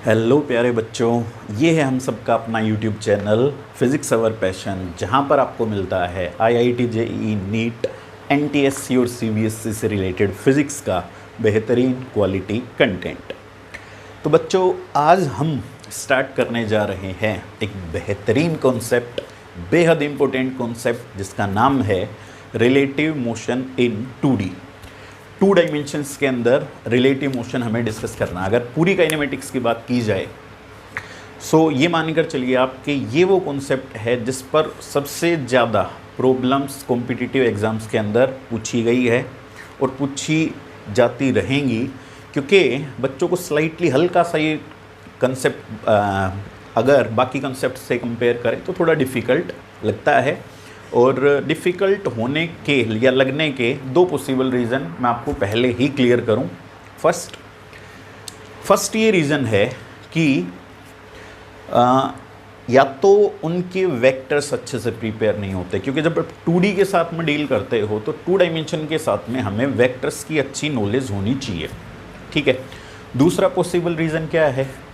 Hello प्यारे बच्चों, ये है हम सबका अपना यूट्यूब चैनल फिज़िक्स अवर पैशन, जहाँ पर आपको मिलता है IIT JEE नीट NTSC और CBSE से रिलेटेड फ़िज़िक्स का बेहतरीन क्वालिटी कंटेंट। तो बच्चों, आज हम स्टार्ट करने जा रहे हैं एक बेहतरीन कॉन्सेप्ट, बेहद इम्पोर्टेंट कॉन्सेप्ट, जिसका नाम है relative motion in 2D। 2 dimensions के अंदर रिलेटिव मोशन हमें डिस्कस करना। अगर पूरी काइनेमेटिक्स की बात की जाए सो ये मानकर चलिए आप कि ये वो कॉन्सेप्ट है जिस पर सबसे ज़्यादा प्रॉब्लम्स कॉम्पिटिटिव एग्ज़ाम्स के अंदर पूछी गई है और पूछी जाती रहेंगी, क्योंकि बच्चों को स्लाइटली हल्का सा ये कंसेप्ट अगर बाकी कंसेप्ट से कंपेयर करें तो थोड़ा डिफ़िकल्ट लगता है। और डिफ़िकल्ट होने के या लगने के दो पॉसिबल रीज़न मैं आपको पहले ही क्लियर करूं। फर्स्ट ये रीज़न है कि या तो उनके वेक्टर्स अच्छे से प्रिपेयर नहीं होते, क्योंकि जब आप 2D के साथ में डील करते हो तो 2 डायमेंशन के साथ में हमें वेक्टर्स की अच्छी नॉलेज होनी चाहिए, ठीक है। दूसरा पॉसिबल रीज़न क्या है,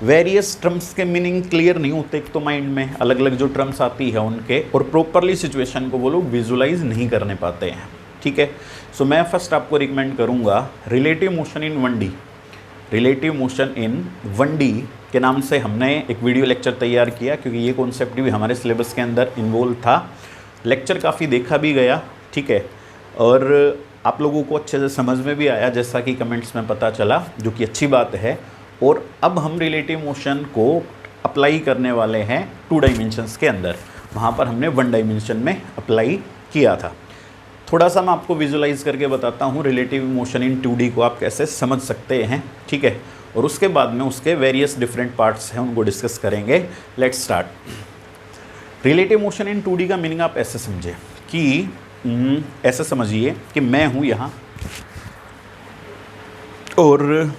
वेरियस टर्म्स के मीनिंग क्लियर नहीं होते एक तो माइंड में, अलग अलग जो टर्म्स आती है उनके, और प्रॉपरली सिचुएशन को वो लोग विजुलाइज नहीं करने पाते हैं, ठीक है। सो मैं फर्स्ट आपको रिकमेंड करूँगा relative motion in 1D। Relative motion in 1D के नाम से हमने एक वीडियो लेक्चर तैयार किया, क्योंकि ये कॉन्सेप्ट भी हमारे सिलेबस के अंदर इन्वॉल्व था। लेक्चर काफ़ी देखा भी गया, ठीक है, और आप लोगों को अच्छे से समझ में भी आया, जैसा कि कमेंट्स में पता चला, जो कि अच्छी बात है। और अब हम रिलेटिव मोशन को अप्लाई करने वाले हैं 2 डायमेंशंस के अंदर। वहाँ पर हमने 1 डायमेंशन में अप्लाई किया था। थोड़ा सा मैं आपको विजुलाइज करके बताता हूँ रिलेटिव मोशन इन 2D को आप कैसे समझ सकते हैं, ठीक है, और उसके बाद में उसके वेरियस डिफरेंट पार्ट्स हैं उनको डिस्कस करेंगे। Let's start. Relative motion in 2D का मीनिंग आप ऐसे समझें कि ऐसे समझिए कि मैं हूँ यहाँ और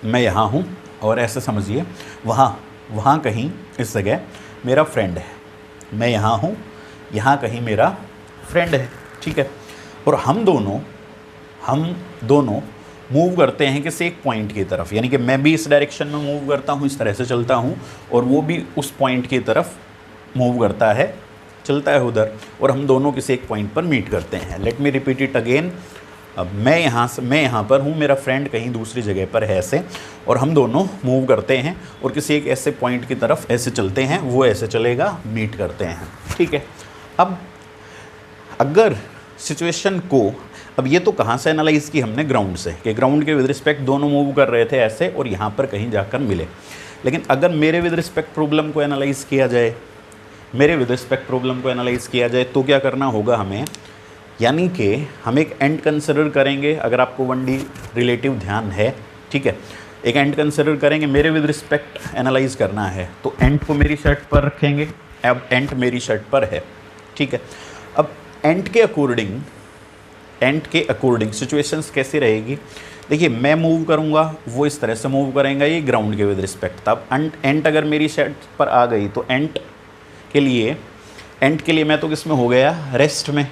मैं यहाँ हूँ, और ऐसे समझिए वहाँ कहीं इस जगह मेरा फ्रेंड है। मैं यहाँ हूँ, यहाँ कहीं मेरा फ्रेंड है, ठीक है, और हम दोनों मूव करते हैं किसी एक पॉइंट की तरफ, यानी कि मैं भी इस डायरेक्शन में मूव करता हूँ, इस तरह से चलता हूँ, और वो भी उस पॉइंट की तरफ मूव करता है, चलता है उधर, और हम दोनों किसी एक पॉइंट पर मीट करते हैं। Let me repeat it again. अब मैं यहाँ पर हूँ, मेरा फ्रेंड कहीं दूसरी जगह पर है ऐसे, और हम दोनों मूव करते हैं और किसी एक ऐसे पॉइंट की तरफ ऐसे चलते हैं, वो ऐसे चलेगा, मीट करते हैं, ठीक है। अब अगर सिचुएशन को, अब ये तो कहाँ से एनालाइज़ की हमने, ग्राउंड से, कि ग्राउंड के विद रिस्पेक्ट दोनों मूव कर रहे थे ऐसे और यहाँ पर कहीं जाकर मिले। लेकिन अगर मेरे विद रिस्पेक्ट प्रॉब्लम को एनालाइज़ किया जाए, तो क्या करना होगा हमें, यानी कि हम एक एंड कंसिडर करेंगे। अगर आपको 1D रिलेटिव ध्यान है, ठीक है, एक एंड कंसिडर करेंगे, मेरे विद रिस्पेक्ट एनालाइज करना है, तो एंड को मेरी शर्ट पर रखेंगे। अब एंड मेरी शर्ट पर है, ठीक है। अब एंड के अकॉर्डिंग सिचुएशंस कैसी रहेगी, देखिए, मैं मूव करूंगा, वो इस तरह से मूव करेंगे, ये ग्राउंड के विद रिस्पेक्ट। तब एंड अगर मेरी शर्ट पर आ गई तो एंड के लिए मैं तो किस में हो गया, रेस्ट में।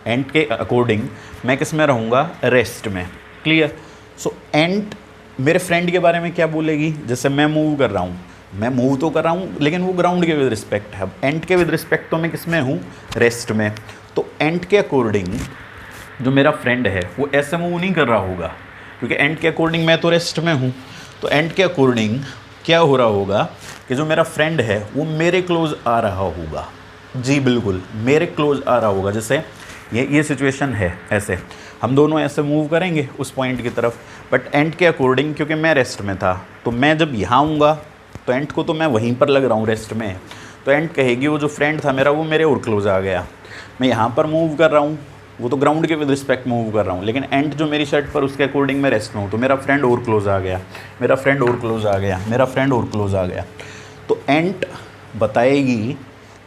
एंड के अकॉर्डिंग मैं किस में रहूँगा, रेस्ट में, क्लियर। सो एंड मेरे फ्रेंड के बारे में क्या बोलेगी, जैसे मैं मूव कर रहा हूँ, मैं मूव तो कर रहा हूँ, लेकिन वो ग्राउंड के विद रिस्पेक्ट है। अब एंड के विद रिस्पेक्ट तो मैं किस में हूँ, रेस्ट में। तो एंड के अकॉर्डिंग जो मेरा फ्रेंड है वो ऐसे मूव नहीं कर रहा होगा, क्योंकि एंड के अकॉर्डिंग मैं तो रेस्ट में हूँ। तो एंड के अकॉर्डिंग क्या हो रहा होगा कि जो मेरा फ्रेंड है वो मेरे क्लोज आ रहा होगा। जी बिल्कुल, मेरे क्लोज आ रहा होगा। जैसे ये सिचुएशन है, ऐसे हम दोनों ऐसे मूव करेंगे उस पॉइंट की तरफ, बट एंड के अकॉर्डिंग क्योंकि मैं रेस्ट में था, तो मैं जब यहाँ आऊँगा तो एंड को तो मैं वहीं पर लग रहा हूँ, रेस्ट में। तो एंड कहेगी वो जो फ्रेंड था मेरा वो मेरे और क्लोज आ गया। मैं यहाँ पर मूव कर रहा हूँ, वो तो ग्राउंड के विद रिस्पेक्ट मूव कर रहा हूँ, लेकिन एंड जो मेरी शर्ट पर उसके अकॉर्डिंग मैं रेस्ट में हूँ, तो मेरा फ्रेंड और क्लोज आ गया, मेरा फ्रेंड और क्लोज आ गया, मेरा फ्रेंड और क्लोज आ गया। तो एंड बताएगी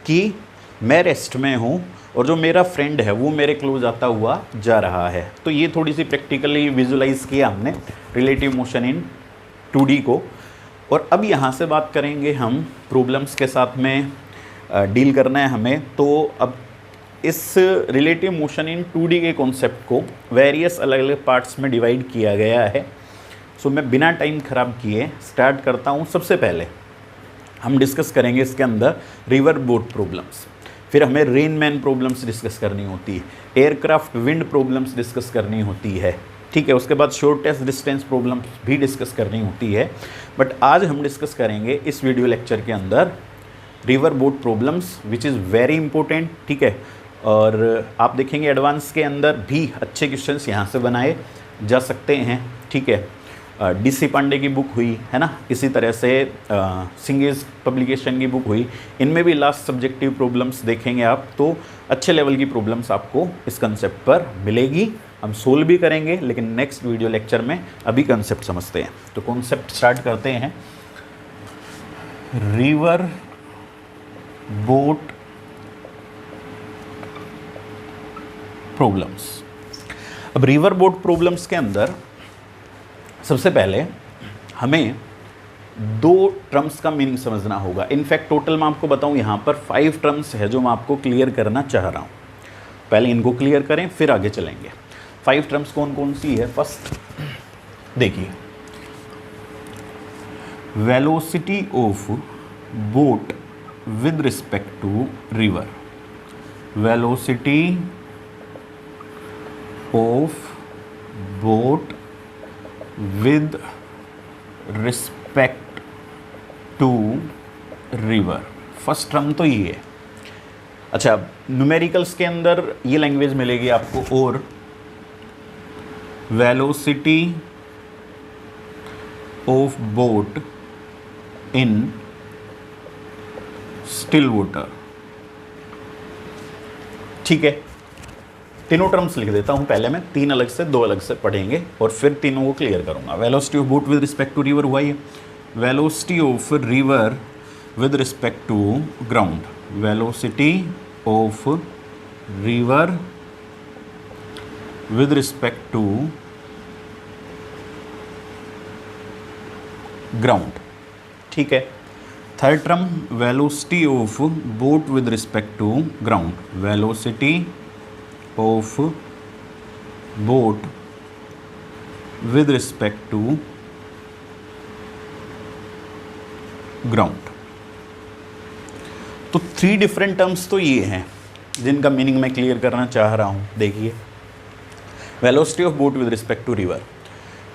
कि मैं रेस्ट में हूँ और जो मेरा फ्रेंड है वो मेरे क्लोज आता हुआ जा रहा है। तो ये थोड़ी सी प्रैक्टिकली विजुलाइज किया हमने रिलेटिव मोशन इन 2D को। और अब यहाँ से बात करेंगे हम प्रॉब्लम्स के साथ में डील करना है हमें। तो अब इस रिलेटिव मोशन इन 2D के कॉन्सेप्ट को वेरियस अलग अलग पार्ट्स में डिवाइड किया गया है। सो मैं बिना टाइम ख़राब किए स्टार्ट करता हूँ। सबसे पहले हम डिस्कस करेंगे इसके अंदर रिवर बोट प्रॉब्लम्स, फिर हमें रेन मैन प्रॉब्लम्स डिस्कस करनी होती है, एयरक्राफ्ट विंड प्रॉब्लम्स डिस्कस करनी होती है, ठीक है। उसके बाद शॉर्टेस्ट डिस्टेंस प्रॉब्लम्स भी डिस्कस करनी होती है। बट आज हम डिस्कस करेंगे इस वीडियो लेक्चर के अंदर river boat problems which is very important, ठीक है। और आप देखेंगे एडवांस के अंदर भी अच्छे क्वेश्चंस यहाँ से बनाए जा सकते हैं, ठीक है। DC पांडे की बुक हुई है ना, इसी तरह से सिंगेज पब्लिकेशन की बुक हुई, इनमें भी लास्ट सब्जेक्टिव प्रॉब्लम्स देखेंगे आप, तो अच्छे लेवल की प्रॉब्लम्स आपको इस कंसेप्ट पर मिलेगी। हम सोल्व भी करेंगे लेकिन नेक्स्ट वीडियो लेक्चर में। अभी कंसेप्ट समझते हैं, तो कॉन्सेप्ट स्टार्ट करते हैं। River boat problems. अब रिवर बोट प्रॉब्लम्स के अंदर सबसे पहले हमें 2 टर्म्स का मीनिंग समझना होगा। इनफैक्ट टोटल मैं आपको बताऊं यहाँ पर 5 टर्म्स है जो मैं आपको क्लियर करना चाह रहा हूँ। पहले इनको क्लियर करें फिर आगे चलेंगे। 5 टर्म्स कौन कौन सी है? फर्स्ट देखिए, velocity of boat with respect to river, velocity of boat with respect to river. First term तो ये है। अच्छा, न्यूमेरिकल्स के अंदर ये लैंग्वेज मिलेगी आपको, और velocity of boat in still water, ठीक है। तीनों टर्म्स लिख देता हूं पहले मैं, 3 अलग से 2 अलग से पढ़ेंगे और फिर तीनों को क्लियर करूंगा। Velocity of boat with respect to river हुआ ये, velocity of river with respect to ground, velocity of river with respect to ground, ठीक है। Third term velocity of boat with respect to ground, velocity of boat with respect to ground. तो 3 different terms तो ये हैं जिनका meaning मैं clear करना चाह रहा हूं। देखिए, velocity of boat with respect to river,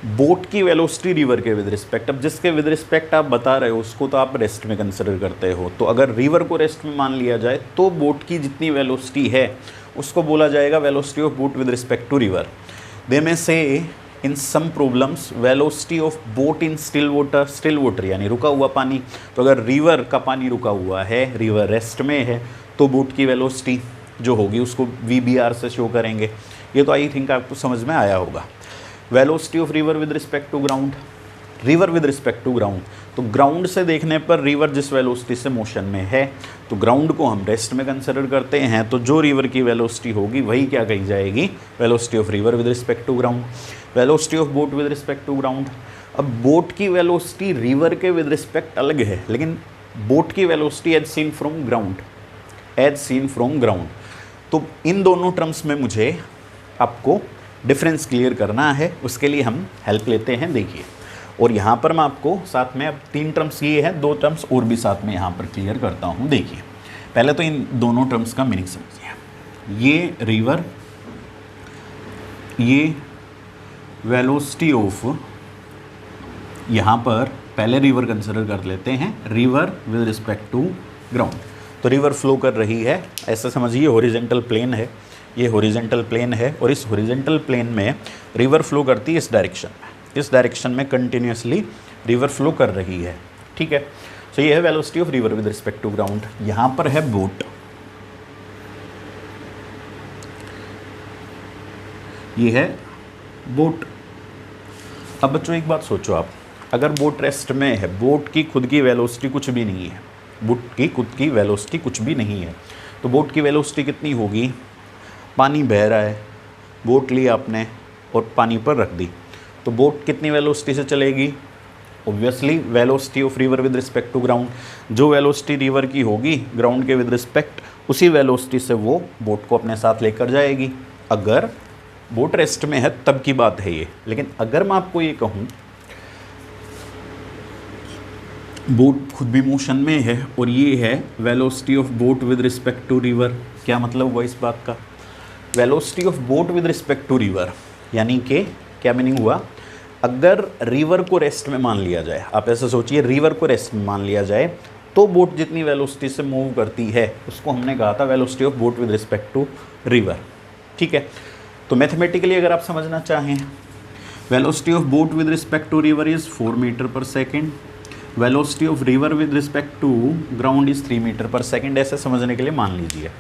boat की वेलोसिटी रिवर के विद रिस्पेक्ट। अब जिसके विद रिस्पेक्ट आप बता रहे हो उसको तो आप रेस्ट में कंसिडर करते हो, तो अगर रिवर को रेस्ट में मान लिया जाए तो बोट की जितनी वेलोसिटी है उसको बोला जाएगा velocity of boat with respect to river. दे में से in some problems velocity of boat in still water, still water यानी रुका हुआ पानी। तो अगर रिवर का पानी रुका हुआ है, रिवर रेस्ट में है, तो बोट की वेलोसिटी जो होगी उसको VBR से शो करेंगे। ये तो आई थिंक आपको समझ में आया होगा। Velocity of river with respect to ground, river with respect to ground, तो ग्राउंड से देखने पर रिवर जिस वेलोसिटी से मोशन में है तो ग्राउंड को हम रेस्ट में कंसिडर करते हैं, तो जो रिवर की वेलोसिटी होगी वही क्या कही जाएगी, velocity of river with respect to ground. Velocity of boat with respect to ground, अब बोट की वेलोसिटी रिवर के विद रिस्पेक्ट अलग है, लेकिन बोट की velocity as seen from ground, as seen from ground. तो इन दोनों टर्म्स में मुझे आपको डिफरेंस क्लियर करना है, उसके लिए हम हेल्प लेते हैं। देखिए, और यहाँ पर मैं आपको साथ में अब 3 टर्म्स ये है, 2 टर्म्स और भी साथ में यहाँ पर क्लियर करता हूँ। देखिए, पहले तो इन दोनों टर्म्स का मीनिंग समझिए। ये रिवर, ये वेलोसिटी ऑफ, यहाँ पर पहले रिवर कंसिडर कर लेते हैं, river with respect to ground. तो रिवर फ्लो कर रही है, ऐसा समझिए हॉरिजॉन्टल प्लेन है, ये हॉरिजॉन्टल प्लेन है, और इस हॉरिजॉन्टल प्लेन में रिवर फ्लो करती है इस डायरेक्शन में, इस डायरेक्शन में कंटिन्यूसली रिवर फ्लो कर रही है, ठीक है। तो ये है velocity of river with respect to ground. यहाँ पर है बोट, ये है बोट। अब बच्चों एक बात सोचो आप, अगर बोट रेस्ट में है, बोट की खुद की वेलोसिटी कुछ भी नहीं है, बोट की खुद की वेलोसिटी कुछ भी नहीं है, तो बोट की वेलोसिटी कितनी होगी, पानी बह रहा है, बोट ली आपने और पानी पर रख दी, तो बोट कितनी वेलोसिटी से चलेगी, obviously velocity of river with respect to ground. जो वेलोसिटी रिवर की होगी ग्राउंड के विद रिस्पेक्ट, उसी वेलोसिटी से वो बोट को अपने साथ लेकर जाएगी। अगर बोट रेस्ट में है तब की बात है ये, लेकिन अगर मैं आपको ये कहूँ बोट खुद भी मोशन में है और ये है velocity of boat with respect to river. क्या मतलब हुआ इस बात का? Velocity of boat with respect to river, यानी कि क्या मीनिंग हुआ? अगर रिवर को रेस्ट में मान लिया जाए, आप ऐसा सोचिए, रिवर को रेस्ट में मान लिया जाए तो बोट जितनी वेलोसिटी से मूव करती है उसको हमने कहा था velocity of boat with respect to river. ठीक है, तो मैथमेटिकली अगर आप समझना चाहें, velocity of boat with respect to river is 4 metre per second, velocity of river with respect to ground is 3 metre per second. ऐसे समझने के लिए मान लीजिए।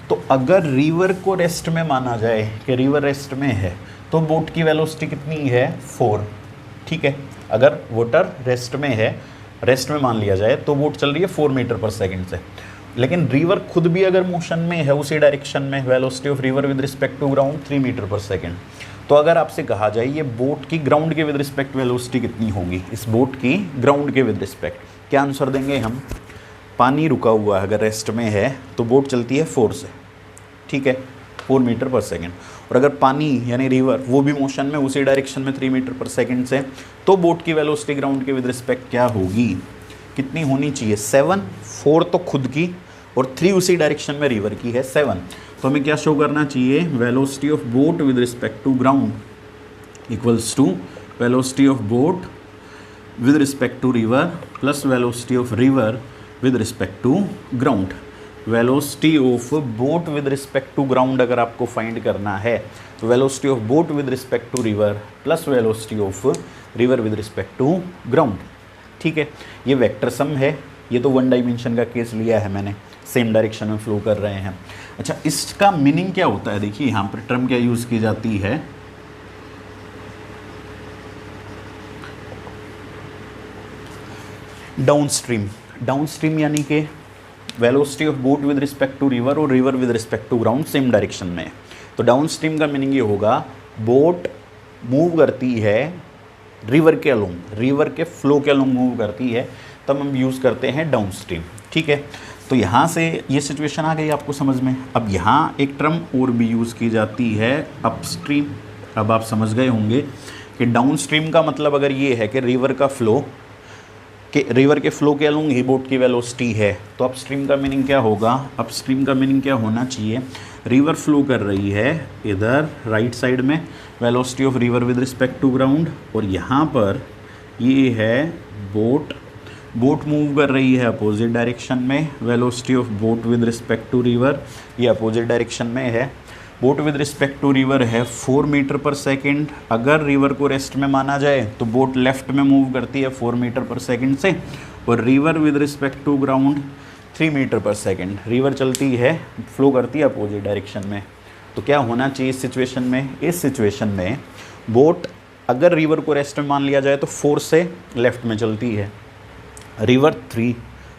तो अगर रिवर को रेस्ट में माना जाए कि रिवर रेस्ट में है तो बोट की वेलोसिटी कितनी है? 4। ठीक है, अगर वाटर रेस्ट में है, रेस्ट में मान लिया जाए तो बोट चल रही है 4 मीटर पर सेकंड से। लेकिन रिवर खुद भी अगर मोशन में है उसी डायरेक्शन में, velocity of river with respect to ground 3 metre per second. तो अगर आपसे कहा जाए ये बोट की ग्राउंड के विद रिस्पेक्ट वेलोसिटी कितनी होगी, इस बोट की ग्राउंड के विद रिस्पेक्ट, क्या आंसर देंगे हम? पानी रुका हुआ है अगर रेस्ट में है तो बोट चलती है 4 से, ठीक है, 4 मीटर पर सेकेंड। और अगर पानी यानी रिवर वो भी मोशन में उसी डायरेक्शन में 3 मीटर पर सेकेंड से, तो बोट की वेलोसिटी ग्राउंड के विद रिस्पेक्ट क्या होगी, कितनी होनी चाहिए? 7। 4 तो खुद की और 3 उसी डायरेक्शन में रिवर की है, 7। तो हमें क्या शो करना चाहिए? Velocity of boat with respect to ground equals to velocity of boat with respect to river plus velocity of river with respect to ground. Velocity of boat with respect to ground अगर आपको find करना है तो velocity of boat with respect to river plus velocity of river with respect to ground. ठीक है, ये vector sum है, ये तो 1 डायमेंशन का केस लिया है मैंने, सेम डायरेक्शन में फ्लो कर रहे हैं। अच्छा, इसका मीनिंग क्या होता है? देखिए यहाँ पर टर्म क्या यूज़ की जाती है, डाउनस्ट्रीम। डाउनस्ट्रीम यानी कि velocity of boat with respect to river और river with respect to ground same direction में। तो डाउनस्ट्रीम का मीनिंग ये होगा, बोट मूव करती है रिवर के अलोंग, रिवर के फ्लो के अलोंग मूव करती है, तब हम यूज़ करते हैं डाउनस्ट्रीम। ठीक है, तो यहाँ से ये सिचुएशन आ गई आपको समझ में। अब यहाँ एक टर्म और भी यूज़ की जाती है, अपस्ट्रीम। अब आप समझ गए होंगे कि डाउनस्ट्रीम का मतलब अगर ये है कि रिवर का फ्लो रिवर के फ्लो के अलोंग ही बोट की वेलोसिटी है, तो अपस्ट्रीम का मीनिंग क्या होगा? अपस्ट्रीम का मीनिंग क्या होना चाहिए? रिवर फ्लो कर रही है इधर राइट साइड में, velocity of river with respect to ground, और यहाँ पर ये है बोट, बोट मूव कर रही है अपोजिट डायरेक्शन में, velocity of boat with respect to river ये अपोजिट डायरेक्शन में है। Boat with respect to river है 4 मीटर पर सेकेंड। अगर रिवर को रेस्ट में माना जाए तो बोट लेफ्ट में मूव करती है 4 मीटर पर सेकेंड से, और river with respect to ground 3 metre per second. River चलती है, फ्लो करती है अपोजिट डायरेक्शन में। तो क्या होना चाहिए इस सिचुएशन में? इस सिचुएशन में बोट अगर रिवर को रेस्ट में मान लिया जाए तो 4 से लेफ्ट में चलती है, रिवर 3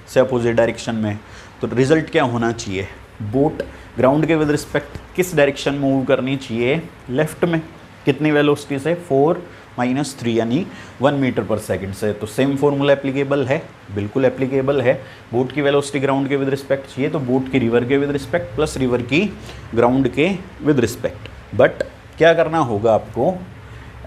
से अपोजिट डायरेक्शन में। तो रिजल्ट क्या होना चाहिए? बोट ग्राउंड के विद रिस्पेक्ट किस डायरेक्शन मूव करनी चाहिए? लेफ्ट में। कितनी वेलोसिटी से? 4 - 3 यानी 1 मीटर पर सेकंड से। तो सेम फॉर्मूला एप्लीकेबल है, बिल्कुल एप्लीकेबल है। बोट की वेलोसिटी ग्राउंड के विद रिस्पेक्ट चाहिए तो बोट की रिवर के विद रिस्पेक्ट प्लस रिवर की ग्राउंड के विद रिस्पेक्ट। बट क्या करना होगा आपको,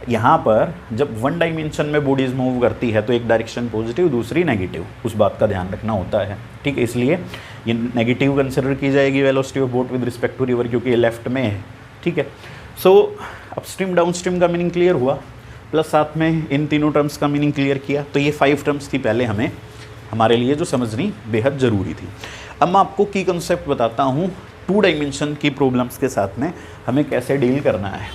यहाँ पर जब 1 डायमेंशन में बॉडीज मूव करती है तो एक डायरेक्शन पॉजिटिव दूसरी नेगेटिव, उस बात का ध्यान रखना होता है। ठीक है, इसलिए ये नेगेटिव कंसिडर की जाएगी velocity of boat with respect to river, क्योंकि ये लेफ्ट में है। ठीक है, सो अपस्ट्रीम डाउनस्ट्रीम का मीनिंग क्लियर हुआ, प्लस साथ में इन तीनों टर्म्स का मीनिंग क्लियर किया। तो ये 5 टर्म्स थी पहले हमें, हमारे लिए जो समझनी बेहद ज़रूरी थी। अब मैं आपको की कंसेप्ट बताता हूँ 2 डायमेंशन की प्रॉब्लम्स के साथ में हमें कैसे डील करना है।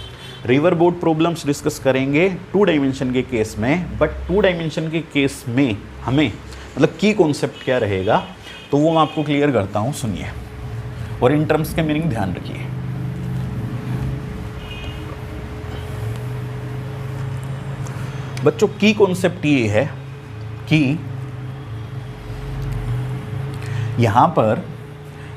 रिवर बोट प्रॉब्लम्स डिस्कस करेंगे 2 डायमेंशन के केस में, बट 2 डायमेंशन के केस में हमें मतलब की कॉन्सेप्ट क्या रहेगा तो वो मैं आपको क्लियर करता हूँ, सुनिए, और इन टर्म्स के मीनिंग ध्यान रखिए। बच्चों की कॉन्सेप्ट ये है कि यहाँ पर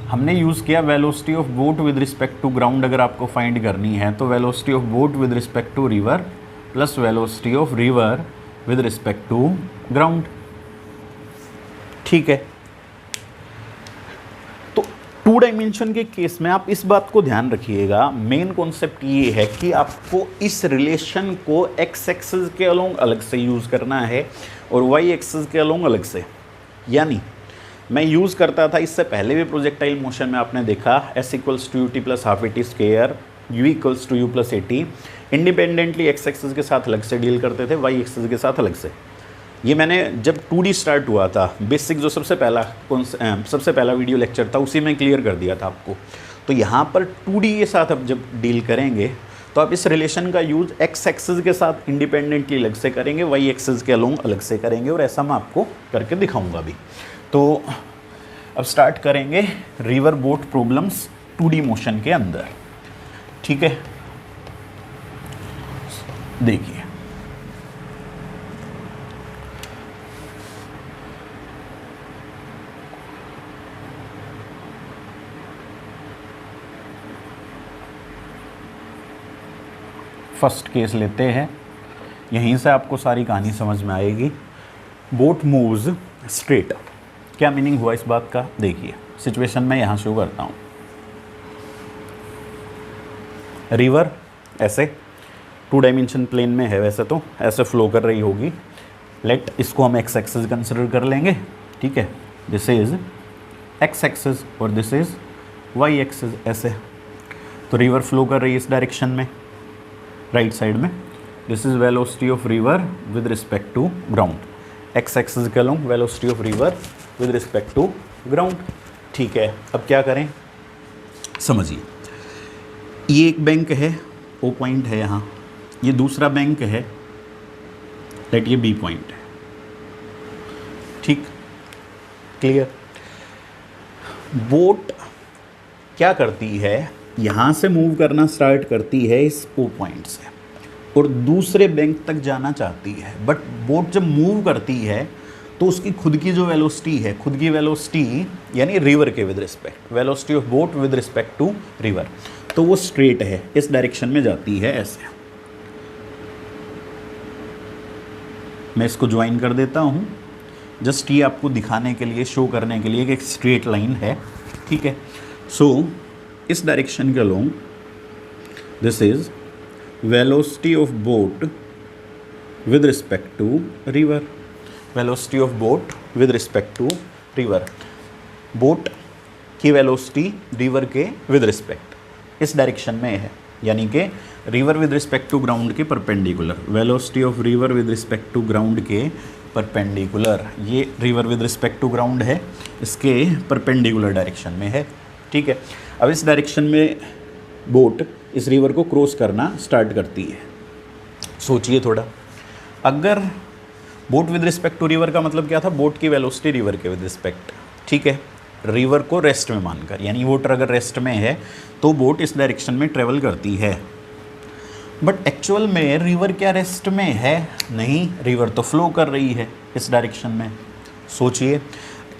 हमने यूज़ किया velocity of boat with respect to ground. अगर आपको फाइंड करनी है तो velocity of boat with respect to river plus velocity of river with respect to ground. ठीक है, तो टू डायमेंशन के केस में आप इस बात को ध्यान रखिएगा, मेन कॉन्सेप्ट ये है कि आपको इस रिलेशन को एक्स एक्सिस के अलोंग अलग से यूज़ करना है और वाई एक्सिस के अलोंग अलग से। यानी मैं यूज़ करता था इससे पहले भी प्रोजेक्टाइल मोशन में, आपने देखा S equals to U T plus half A T square, U equals to U plus A T, independently X axis के साथ अलग से डील करते थे, वाई एक्सिस के साथ अलग से। ये मैंने जब 2D स्टार्ट हुआ था, बेसिक जो सबसे पहला वीडियो लेक्चर था उसी में क्लियर कर दिया था आपको। तो यहाँ पर 2D के साथ अब जब डील करेंगे तो आप इस रिलेशन का यूज़ एक्स एक्सिस के साथ इंडिपेंडेंटली अलग से करेंगे, वाई एक्सिस के अलोंग अलग से करेंगे, और ऐसा मैं आपको करके दिखाऊंगा भी। तो अब स्टार्ट करेंगे river boat problems 2D motion के अंदर। ठीक है, देखिए फर्स्ट केस लेते हैं, यहीं से आपको सारी कहानी समझ में आएगी। बोट मूव्स स्ट्रेट, क्या मीनिंग हुआ इस बात का? देखिए सिचुएशन मैं यहाँ शुरू करता हूँ। रिवर ऐसे 2 डायमेंशन प्लेन में है, वैसे तो ऐसे फ्लो कर रही होगी। लेट इसको हम एक्स एक्सिस कंसिडर कर लेंगे। ठीक है, दिस इज एक्स एक्सिस और दिस इज वाई एक्सिस, ऐसे। तो रिवर फ्लो कर रही है इस डायरेक्शन में, राइट साइड में। This is velocity of river with respect to ground. X axis के along velocity of river with respect to ground. ठीक है, अब क्या करें समझिए। ये एक बैंक है, ओ पॉइंट है यहाँ, ये दूसरा बैंक है, लेट ये बी पॉइंट है। ठीक, क्लियर। बोट क्या करती है, यहाँ से मूव करना स्टार्ट करती है इस ओ पॉइंट से और दूसरे बैंक तक जाना चाहती है। बट बोट जब मूव करती है तो उसकी खुद की जो वेलोसिटी है, खुद की वेलोसिटी यानी रिवर के with respect, velocity of boat with respect to river, तो वो स्ट्रेट है, इस डायरेक्शन में जाती है ऐसे। मैं इसको ज्वाइन कर देता हूँ जस्ट ये आपको दिखाने के लिए, शो करने के लिए कि एक स्ट्रेट लाइन है। ठीक है, सो इस डायरेक्शन के along this is velocity of boat with respect to river, velocity of boat with respect to river. Boat की वेलोसिटी रिवर के विद रिस्पेक्ट इस डायरेक्शन में है, यानी कि river with respect to ground के perpendicular, velocity of river with respect to ground के perpendicular. ये river with respect to ground है, इसके परपेंडिकुलर डायरेक्शन में है। ठीक है, अब इस डायरेक्शन में बोट इस रिवर को क्रॉस करना स्टार्ट करती है। सोचिए थोड़ा, अगर boat with respect to river का मतलब क्या था, बोट की वेलोसिटी रिवर के विद रिस्पेक्ट। ठीक है, रिवर को रेस्ट में मानकर, यानी वाटर अगर रेस्ट में है तो बोट इस डायरेक्शन में ट्रेवल करती है। बट एक्चुअल में रिवर क्या रेस्ट में है? नहीं, रिवर तो फ्लो कर रही है इस डायरेक्शन में। सोचिए,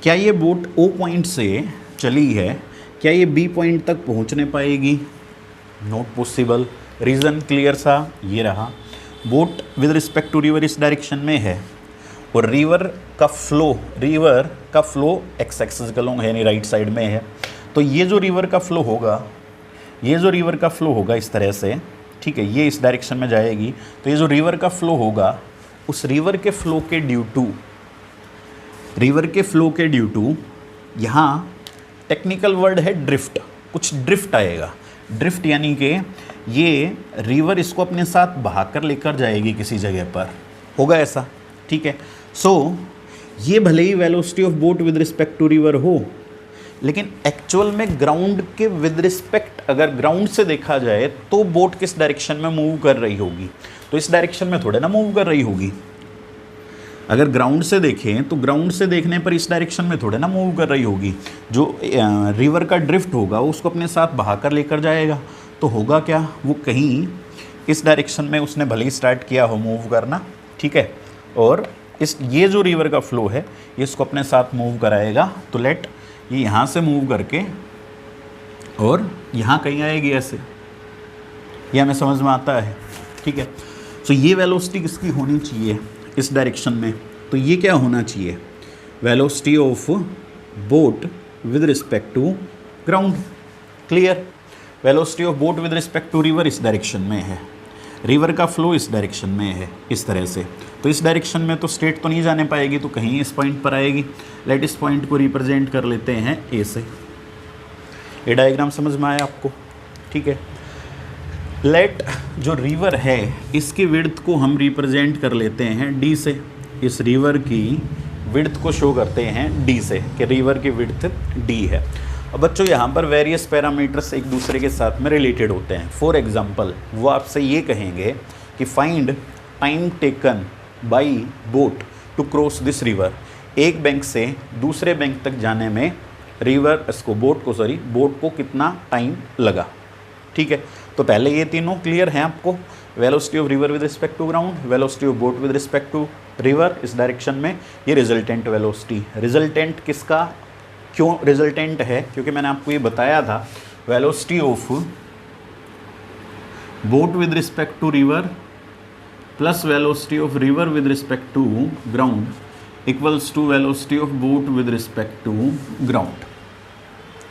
क्या ये बोट ओ पॉइंट से चली है, क्या ये बी पॉइंट तक पहुंचने पाएगी? Not possible. रीज़न क्लियर सा ये रहा, boat with respect to river इस डायरेक्शन में है और रिवर का फ्लो एक्स एक्सिस के अलोंग है, यानी राइट साइड में है। तो ये जो रिवर का फ्लो होगा, इस तरह से, ठीक है, ये इस डायरेक्शन में जाएगी। तो ये जो रिवर का फ्लो होगा, उस रिवर के फ्लो के ड्यू टू यहाँ टेक्निकल वर्ड है ड्रिफ्ट, कुछ ड्रिफ्ट आएगा। ड्रिफ्ट यानी कि ये रिवर इसको अपने साथ बहाकर लेकर जाएगी किसी जगह पर, होगा ऐसा। ठीक है, सो ये भले ही velocity of boat with respect to river हो, लेकिन एक्चुअल में ग्राउंड के विद रिस्पेक्ट अगर ग्राउंड से देखा जाए तो बोट किस डायरेक्शन में मूव कर रही होगी? तो इस डायरेक्शन में थोड़े ना मूव कर रही होगी। अगर ग्राउंड से देखें तो ग्राउंड से देखने पर इस डायरेक्शन में थोड़े ना मूव कर रही होगी। जो रिवर का ड्रिफ्ट होगा उसको अपने साथ बहाकर लेकर जाएगा, तो होगा क्या, वो कहीं इस डायरेक्शन में उसने भले ही स्टार्ट किया हो मूव करना। ठीक है, और ये जो रिवर का फ्लो है ये इसको अपने साथ मूव कराएगा। तो लेट ये यहाँ से मूव करके और यहाँ कहीं आएगी ऐसे, ये हमें समझ में आता है। ठीक है, सो ये वेलोसिटी किसकी होनी चाहिए इस डायरेक्शन में? तो ये क्या होना चाहिए, velocity of boat with respect to ground. Clear. Velocity of boat with respect to river इस डायरेक्शन में है, रिवर का फ्लो इस डायरेक्शन में है, इस तरह से। तो इस डायरेक्शन में तो स्ट्रेट तो नहीं जाने पाएगी, तो कहीं इस पॉइंट पर आएगी। लेट इस पॉइंट को रिप्रेजेंट कर लेते हैं ए से। ये डायग्राम समझ में आया आपको? ठीक है। लेट जो रिवर है इसकी विड्थ को हम रिप्रेजेंट कर लेते हैं डी से। इस रिवर की विड्थ को शो करते हैं डी से कि रिवर की विड्थ डी है। अब बच्चों यहाँ पर वेरियस पैरामीटर्स एक दूसरे के साथ में रिलेटेड होते हैं। फॉर एग्जांपल वो आपसे ये कहेंगे कि find time taken by boat to cross this river. एक बैंक से दूसरे बैंक तक जाने में बोट को कितना टाइम लगा। ठीक है, तो पहले ये तीनों क्लियर हैं आपको। Velocity of river with respect to ground, velocity of boat with respect to river इस डायरेक्शन में, ये रिजल्टेंट वेलोसिटी। रिजल्टेंट किसका क्यों रिजल्टेंट है? क्योंकि मैंने आपको ये बताया था velocity of boat with respect to river plus velocity of river with respect to ground equals to velocity of boat with respect to ground.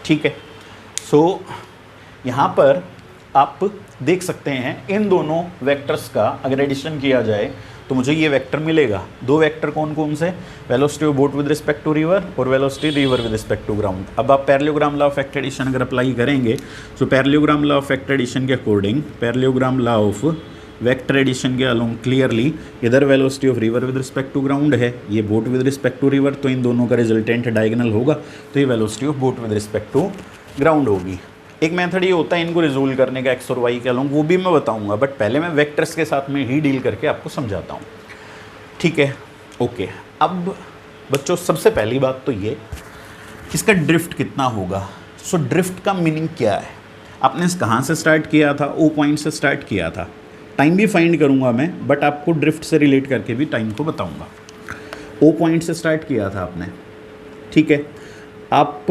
ठीक है, सो यहाँ पर आप देख सकते हैं इन दोनों वेक्टर्स का अगर एडिशन किया जाए तो मुझे ये वेक्टर मिलेगा। दो वेक्टर कौन कौन से? Velocity of boat with respect to river और velocity river with respect to ground. अब आप parallelogram law of vector addition अगर अप्लाई करेंगे तो parallelogram law of vector addition के according, parallelogram law of vector addition के अलोंग क्लियरली इधर velocity of river with respect to ground है, ये boat with respect to river, तो इन दोनों का रिजल्टेंट डायगोनल होगा, तो ये velocity of boat with respect to ground होगी। एक मेथड ये होता है इनको रिजोल्व करने का एक्स और वाई के अलोंग, वो भी मैं बताऊंगा, बट पहले मैं वेक्टर्स के साथ में ही डील करके आपको समझाता हूँ। ठीक है, ओके। अब बच्चों सबसे पहली बात तो ये इसका ड्रिफ्ट कितना होगा। सो ड्रिफ्ट का मीनिंग क्या है? आपने कहाँ से स्टार्ट किया था? ओ पॉइंट से स्टार्ट किया था। टाइम भी फाइंड करूँगा मैं, बट आपको ड्रिफ्ट से रिलेट करके भी टाइम को बताऊँगा। ओ पॉइंट से स्टार्ट किया था आपने, ठीक है। आप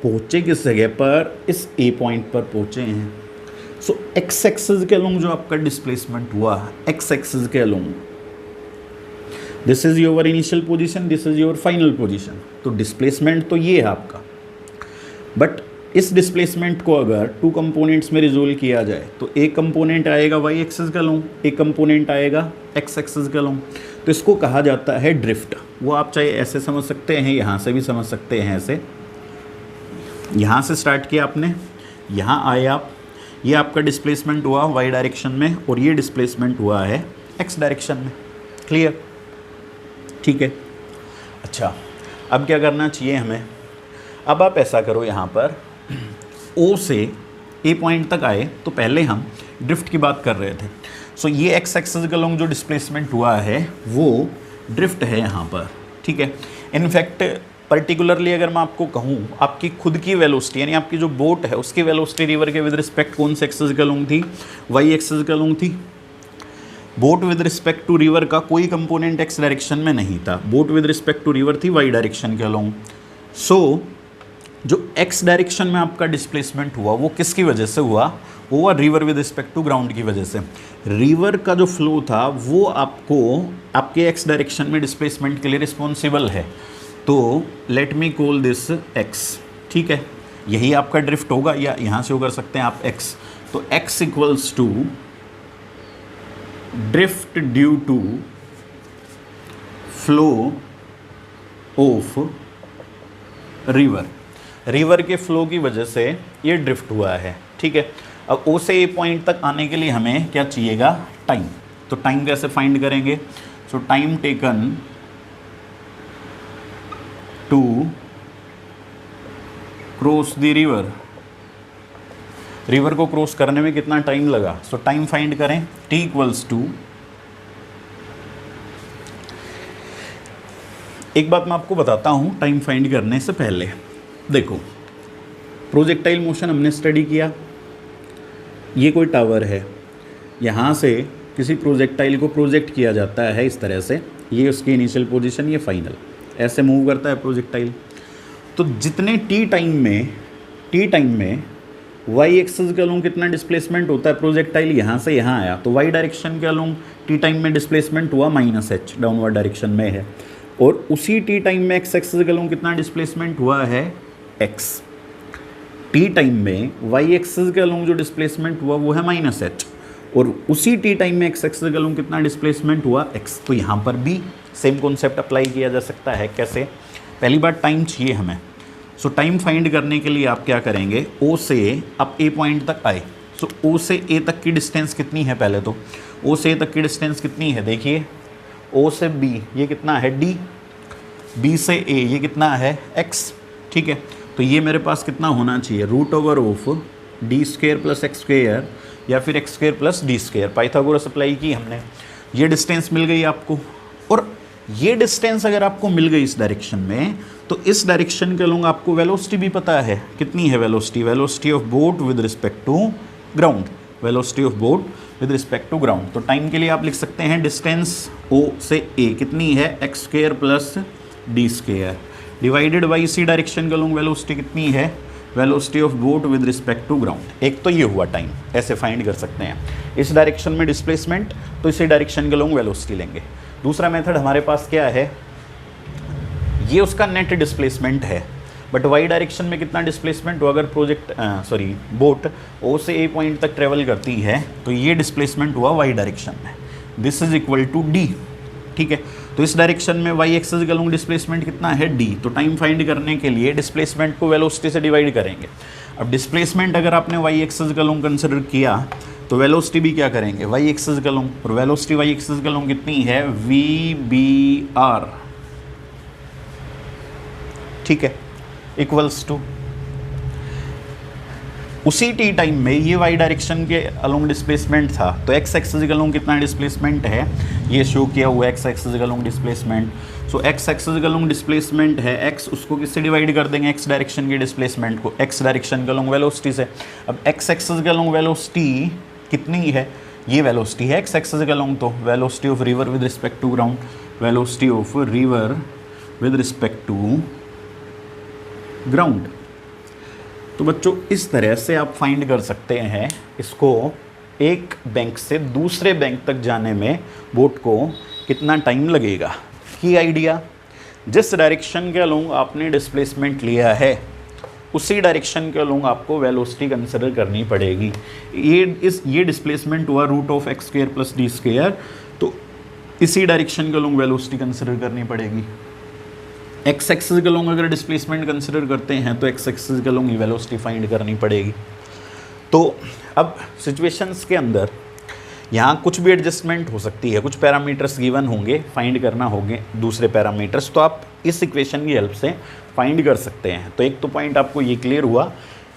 पहुँचे किस जगह पर? इस ए पॉइंट पर पहुँचे हैं। सो एक्स एक्सिस के अलोंग जो आपका डिस्प्लेसमेंट हुआ, एक्स एक्सिस के along, this is your initial position, this is your final position. तो डिस्प्लेसमेंट तो ये है आपका, बट इस डिस्प्लेसमेंट को अगर टू कंपोनेंट्स में रिजोल्व किया जाए तो एक कंपोनेंट आएगा वाई एक्सिस के अलोंग, एक कंपोनेंट आएगा एक्स एक्सिस के अलोंग। तो इसको कहा जाता है ड्रिफ्ट। वो आप चाहे ऐसे समझ सकते हैं, यहाँ से भी समझ सकते हैं ऐसे। यहाँ से स्टार्ट किया आपने, यहाँ आए आप, ये आपका डिस्प्लेसमेंट हुआ वाई डायरेक्शन में और ये डिस्प्लेसमेंट हुआ है एक्स डायरेक्शन में। क्लियर? ठीक है। अच्छा, अब क्या करना चाहिए हमें? अब आप ऐसा करो, यहाँ पर ओ से ए पॉइंट तक आए तो पहले हम ड्रिफ्ट की बात कर रहे थे। सो ये एक्स एक्सिस के अलोंग जो डिस्प्लेसमेंट हुआ है वो ड्रिफ्ट है यहाँ पर। ठीक है। इनफैक्ट पर्टिकुलरली अगर मैं आपको कहूँ, आपकी खुद की वेलोसिटी यानी आपकी जो बोट है उसकी वेलोसिटी रिवर के विद रिस्पेक्ट कौन से एक्सिस के अलोंग थी? वाई एक्सिस के अलोंग थी। Boat with respect to river का कोई कंपोनेंट एक्स डायरेक्शन में नहीं था, boat with respect to river थी वाई डायरेक्शन के अलोंग। सो जो एक्स डायरेक्शन में आपका डिस्प्लेसमेंट हुआ वो किसकी वजह से हुआ? वो हुआ river with respect to ground की वजह से। रिवर का जो फ्लो था वो आपको आपके एक्स डायरेक्शन में डिस्प्लेसमेंट के लिए रिस्पॉन्सिबल है, तो let me call this x. ठीक है, यही आपका ड्रिफ्ट होगा, या यहाँ से वो कर सकते हैं आप एक्स। तो X equals to drift due to flow of river. River के फ्लो की वजह से ये ड्रिफ्ट हुआ है। ठीक है। अब ओ से ए पॉइंट तक आने के लिए हमें क्या चाहिएगा? टाइम। तो टाइम कैसे फाइंड करेंगे? So time taken to cross the river, river को क्रॉस करने में कितना टाइम लगा? सो टाइम फाइंड करें, टी इक्वल्स टू, एक बात मैं आपको बताता हूं टाइम फाइंड करने से पहले। देखो, प्रोजेक्टाइल मोशन हमने स्टडी किया, ये कोई टावर है, यहाँ से किसी प्रोजेक्टाइल को प्रोजेक्ट किया जाता है इस तरह से, ये उसकी इनिशियल पोजीशन, ये फाइनल, ऐसे मूव करता है प्रोजेक्टाइल। तो जितने टी टाइम में वाई एक्सिस के अलोंग कितना डिस्प्लेसमेंट होता है? प्रोजेक्टाइल यहाँ से यहाँ आया तो वाई डायरेक्शन के अलोंग टी टाइम में डिस्प्लेसमेंट हुआ -h, डाउनवर्ड डायरेक्शन में है। और उसी टी टाइम में एक्स एक्सिस के अलोंग कितना डिस्प्लेसमेंट हुआ है? x। टी टाइम में वाई एक्सिस के अलोंग जो डिस्प्लेसमेंट हुआ वो है -h, और उसी टी टाइम में एक्स एक्सिस के अलोंग कितना डिस्प्लेसमेंट हुआ x। तो यहाँ पर भी सेम कॉन्सेप्ट अप्लाई किया जा सकता है। कैसे? पहली बार टाइम चाहिए हमें, सो टाइम फाइंड करने के लिए आप क्या करेंगे, O से आप A पॉइंट तक आए, सो O से A तक की डिस्टेंस कितनी है, पहले तो O से A तक की डिस्टेंस कितनी है, देखिए O से B ये कितना है D, B से A ये कितना है x, ठीक है। तो ये मेरे पास कितना होना चाहिए, √ऑफ d² + x² या फिर x² + d²। पाइथागोरस अप्लाई की हमने, ये डिस्टेंस मिल गई आपको। और ये डिस्टेंस अगर आपको मिल गई इस डायरेक्शन में, तो इस डायरेक्शन के अलोंग आपको वेलोसिटी भी पता है, कितनी है velocity, velocity of boat with respect to ground, velocity of boat with respect to ground. तो टाइम के लिए आप लिख सकते हैं डिस्टेंस O से A कितनी है, x² + d² डिवाइडेड बाई इसी डायरेक्शन के अलोंग वेलोसिटी कितनी है, velocity of boat with respect to ground. एक तो ये हुआ टाइम, ऐसे फाइंड कर सकते हैं। इस डायरेक्शन में डिस्प्लेसमेंट, तो इसी डायरेक्शन के अलोंग वेलोसिटी लेंगे। दूसरा मेथड हमारे पास क्या है, ये उसका नेट डिस्प्लेसमेंट है, बट वाई डायरेक्शन में कितना डिस्प्लेसमेंट हो, अगर बोट O से A पॉइंट तक ट्रेवल करती है तो ये डिस्प्लेसमेंट हुआ वाई डायरेक्शन में, this is equal to D, ठीक है। तो इस डायरेक्शन में वाई एक्सिस के अलोंग डिस्प्लेसमेंट कितना है D। तो टाइम फाइंड करने के लिए डिस्प्लेसमेंट को वेलोसिटी से डिवाइड करेंगे। अब डिस्प्लेसमेंट अगर आपने वाई एक्सिस के अलोंग कंसिडर किया तो वेलोसिटी भी क्या करेंगे, वाई एक्सिस के अलोंग, और वेलोसिटी वाई एक्सिस के अलोंग कितनी है, VBR, ठीक है, इक्वल्स टू उसी टी टाइम में ये वाई डायरेक्शन के अलोंग डिस्प्लेसमेंट था, तो एक्स एक्सिस के अलोंग कितना डिस्प्लेसमेंट है, ये शो किया हुआ एक्स एक्सिस के अलोंग डिस्प्लेसमेंट। सो एक्स एक्सिस के अलोंग डिस्प्लेसमेंट है एक्स, उसको किससे डिवाइड कर देंगे, एक्स डायरेक्शन के डिस्प्लेसमेंट को एक्स डायरेक्शन के अलोंग वेलोसिटी से। अब एक्स एक्सिस के अलोंग वेलोसिटी कितनी है, ये वेलोसिटी है एक्स एक्सिस के अलोंग, तो velocity of river with respect to ground, velocity of river with respect to ground. तो बच्चों इस तरह से आप फाइंड कर सकते हैं इसको, एक बैंक से दूसरे बैंक तक जाने में बोट को कितना टाइम लगेगा। की आइडिया, जिस डायरेक्शन के अलोंग आपने डिस्प्लेसमेंट लिया है उसी डायरेक्शन के अलोंग आपको वेलोसिटी कंसिडर करनी पड़ेगी। ये डिस्प्लेसमेंट हुआ √x² + d², तो इसी डायरेक्शन के अलोंग वेलोसिटी कंसिडर करनी पड़ेगी। एक्स एक्सिस के अलोंग अगर डिस्प्लेसमेंट कंसिडर करते हैं तो एक्स एक्सिस के अलोंग ही वेलोसिटी फाइंड करनी पड़ेगी। तो अब सिचुएशंस के अंदर यहाँ कुछ भी एडजस्टमेंट हो सकती है, कुछ पैरामीटर्स गिवन होंगे, फाइंड करना होंगे दूसरे पैरामीटर्स, तो आप इस इक्वेशन की हेल्प से फाइंड कर सकते हैं। तो एक तो पॉइंट आपको ये क्लियर हुआ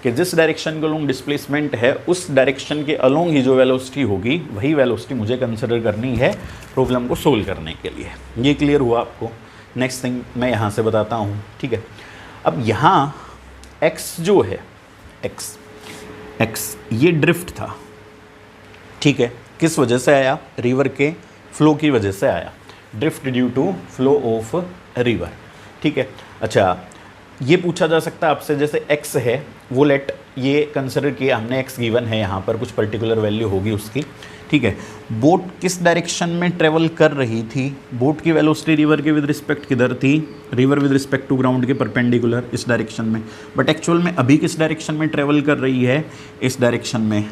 कि जिस डायरेक्शन के अलोंग डिस्प्लेसमेंट है उस डायरेक्शन के अलोंग ही जो वेलोसिटी होगी वही वेलोसिटी मुझे कंसिडर करनी है प्रॉब्लम को सोल्व करने के लिए। ये क्लियर हुआ आपको। नेक्स्ट थिंग मैं यहाँ से बताता हूँ, ठीक है। अब यहाँ x जो है, x ये ड्रिफ्ट था, ठीक है। किस वजह से आया, रिवर के फ्लो की वजह से आया, drift due to flow of river, ठीक है। अच्छा, ये पूछा जा सकता है आपसे, जैसे x है वो लेट ये कंसिडर किया हमने, x गिवन है यहाँ पर, कुछ पर्टिकुलर वैल्यू होगी उसकी, ठीक है। बोट किस डायरेक्शन में ट्रेवल कर रही थी, बोट की वेलोसिटी रिवर के विद रिस्पेक्ट किधर थी, river with respect to ground के परपेंडिकुलर, इस डायरेक्शन में, बट एक्चुअल में अभी किस डायरेक्शन में ट्रेवल कर रही है, इस डायरेक्शन में।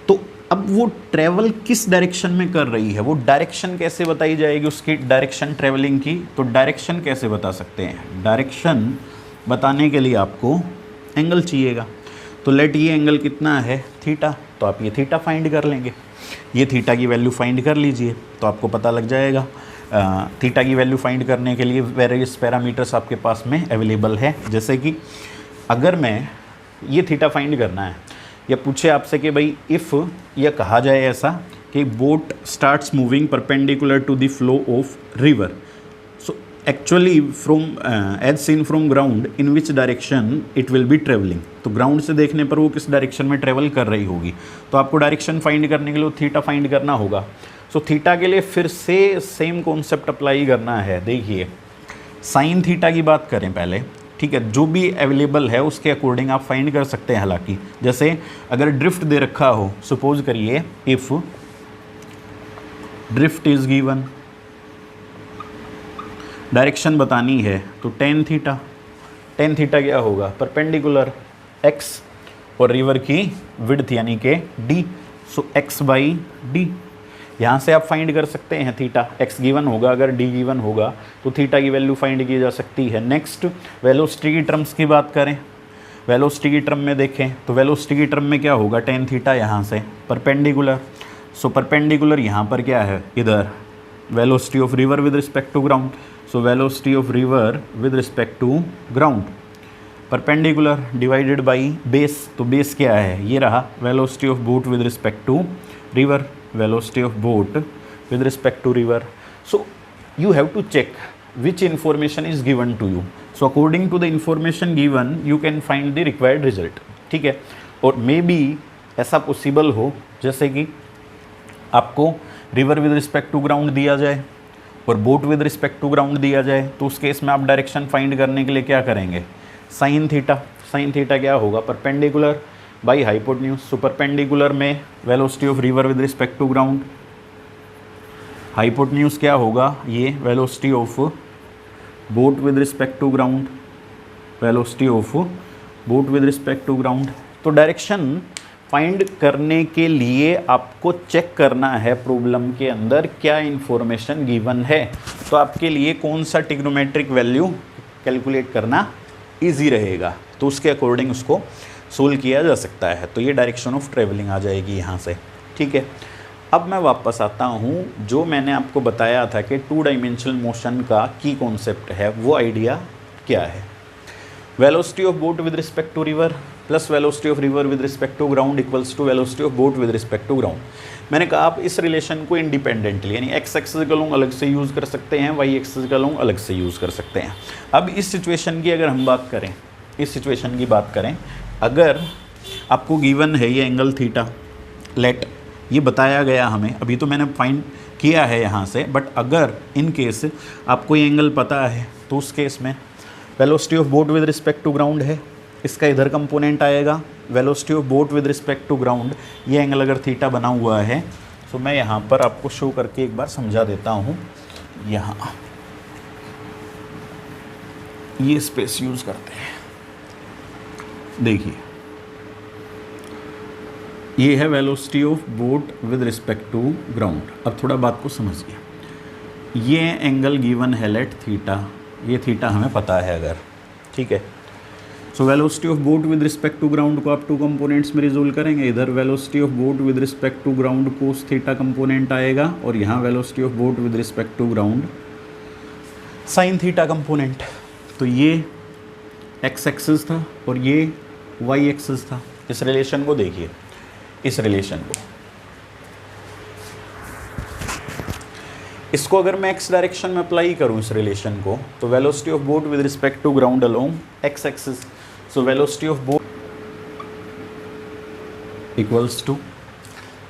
तो अब वो ट्रेवल किस डायरेक्शन में कर रही है, वो डायरेक्शन कैसे बताई जाएगी उसकी, डायरेक्शन ट्रेवलिंग की। तो डायरेक्शन कैसे बता सकते हैं, डायरेक्शन बताने के लिए आपको एंगल चाहिएगा। तो लेट ये एंगल कितना है, थीटा, तो आप ये थीटा फाइंड कर लेंगे, ये थीटा की वैल्यू फाइंड कर लीजिए तो आपको पता लग जाएगा। थीटा की वैल्यू फाइंड करने के लिए वेरियस पैरामीटर्स आपके पास में अवेलेबल है, जैसे कि अगर मैं ये थीटा फाइंड करना है या पूछे आपसे कि भाई इफ़ यह कहा जाए ऐसा कि boat starts moving perpendicular to the flow of river, so actually from as seen from ground in which direction it will be travelling, तो ग्राउंड से देखने पर वो किस डायरेक्शन में ट्रेवल कर रही होगी। तो आपको डायरेक्शन फाइंड करने के लिए थीटा फाइंड करना होगा। सो थीटा के लिए फिर से सेम कॉन्सेप्ट अप्लाई करना है। देखिए साइन थीटा की बात करें पहले, ठीक है, जो भी अवेलेबल है उसके अकॉर्डिंग आप फाइंड कर सकते हैं। हालांकि जैसे अगर ड्रिफ्ट दे रखा हो, सपोज करिए if drift is given, direction बतानी है तो टेन थीटा क्या होगा, परपेंडिकुलर एक्स, और रिवर की विड्थ यानी कि D, so x by D. यहाँ से आप फाइंड कर सकते हैं थीटा, x गिवन होगा, अगर d गिवन होगा तो थीटा की वैल्यू फाइंड की जा सकती है। नेक्स्ट वेलोसिटी की टर्म्स की बात करें, वेलोसिटी की टर्म में देखें तो वेलोसिटी की टर्म में क्या होगा, टेन थीटा यहाँ से परपेंडिकुलर, सो परपेंडिकुलर यहाँ पर क्या है, इधर velocity of river with respect to ground, so velocity of river with respect to ground perpendicular divided by base, तो बेस क्या है, ये रहा velocity of boat with respect to river, velocity of boat with respect to river. So you have to check which information is given to you. So according to the information given you can find the required result. ठीक है, और may be ऐसा possible हो जैसे कि आपको river with respect to ground दिया जाए और boat with respect to ground दिया जाए, तो उस केस में आप डायरेक्शन फाइंड करने के लिए क्या करेंगे, साइन थीटा। साइन थीटा क्या होगा, perpendicular by hypotenuse. So perpendicular में velocity of river with respect to ground, hypotenuse क्या होगा, ये velocity of boat with respect to ground, velocity of boat with respect to ground. तो direction find करने के लिए आपको चेक करना है प्रॉब्लम के अंदर क्या इंफॉर्मेशन गिवन है, तो आपके लिए कौन सा ट्रिग्नोमेट्रिक वैल्यू कैलकुलेट करना इजी रहेगा, तो उसके अकॉर्डिंग उसको सोल्व किया जा सकता है। तो ये डायरेक्शन ऑफ ट्रेवलिंग आ जाएगी यहाँ से। ठीक है, अब मैं वापस आता हूँ, जो मैंने आपको बताया था कि टू डायमेंशनल मोशन का की कॉन्सेप्ट है, वो आइडिया क्या है, velocity of boat with respect to river plus velocity of river with respect to ground equals to velocity of boat with respect to ground. मैंने कहा आप इस रिलेशन को इंडिपेंडेंटली यानी एक्स एक्सिस का लॉन्ग अलग से यूज़ कर सकते हैं, वाई एक्सिस का लॉन्ग अलग से यूज़ कर सकते हैं। अब इस सिचुएशन की अगर हम बात करें, इस सिचुएशन की बात करें, अगर आपको गिवन है ये एंगल थीटा, लेट ये बताया गया हमें, अभी तो मैंने फाइंड किया है यहाँ से, बट अगर इन केस आपको ये एंगल पता है तो उस केस में velocity of boat with respect to ground है, इसका इधर कंपोनेंट आएगा velocity of boat with respect to ground, ये एंगल अगर थीटा बना हुआ है, तो मैं यहाँ पर आपको शो करके एक बार समझा देता हूँ। यहाँ ये स्पेस यूज़ करते हैं, देखिए ये है velocity of boat with respect to ground. अब थोड़ा बात को समझिए, ये एंगल गिवन है लेट थीटा, ये थीटा हमें पता है अगर, ठीक है। So velocity of boat with respect to ground को आप टू कंपोनेंट्स में रिजोल्व करेंगे, इधर velocity of boat with respect to ground cos theta component आएगा और यहाँ velocity of boat with respect to ground sine theta component. तो ये एक्स एक्सिस था और ये वाई एक्सिस था। इस रिलेशन को देखिए, इस रिलेशन को, इसको अगर मैं एक्स डायरेक्शन में अप्लाई करूं इस रिलेशन को, तो velocity of boat with respect to ground along X axis, so velocity of boat equals to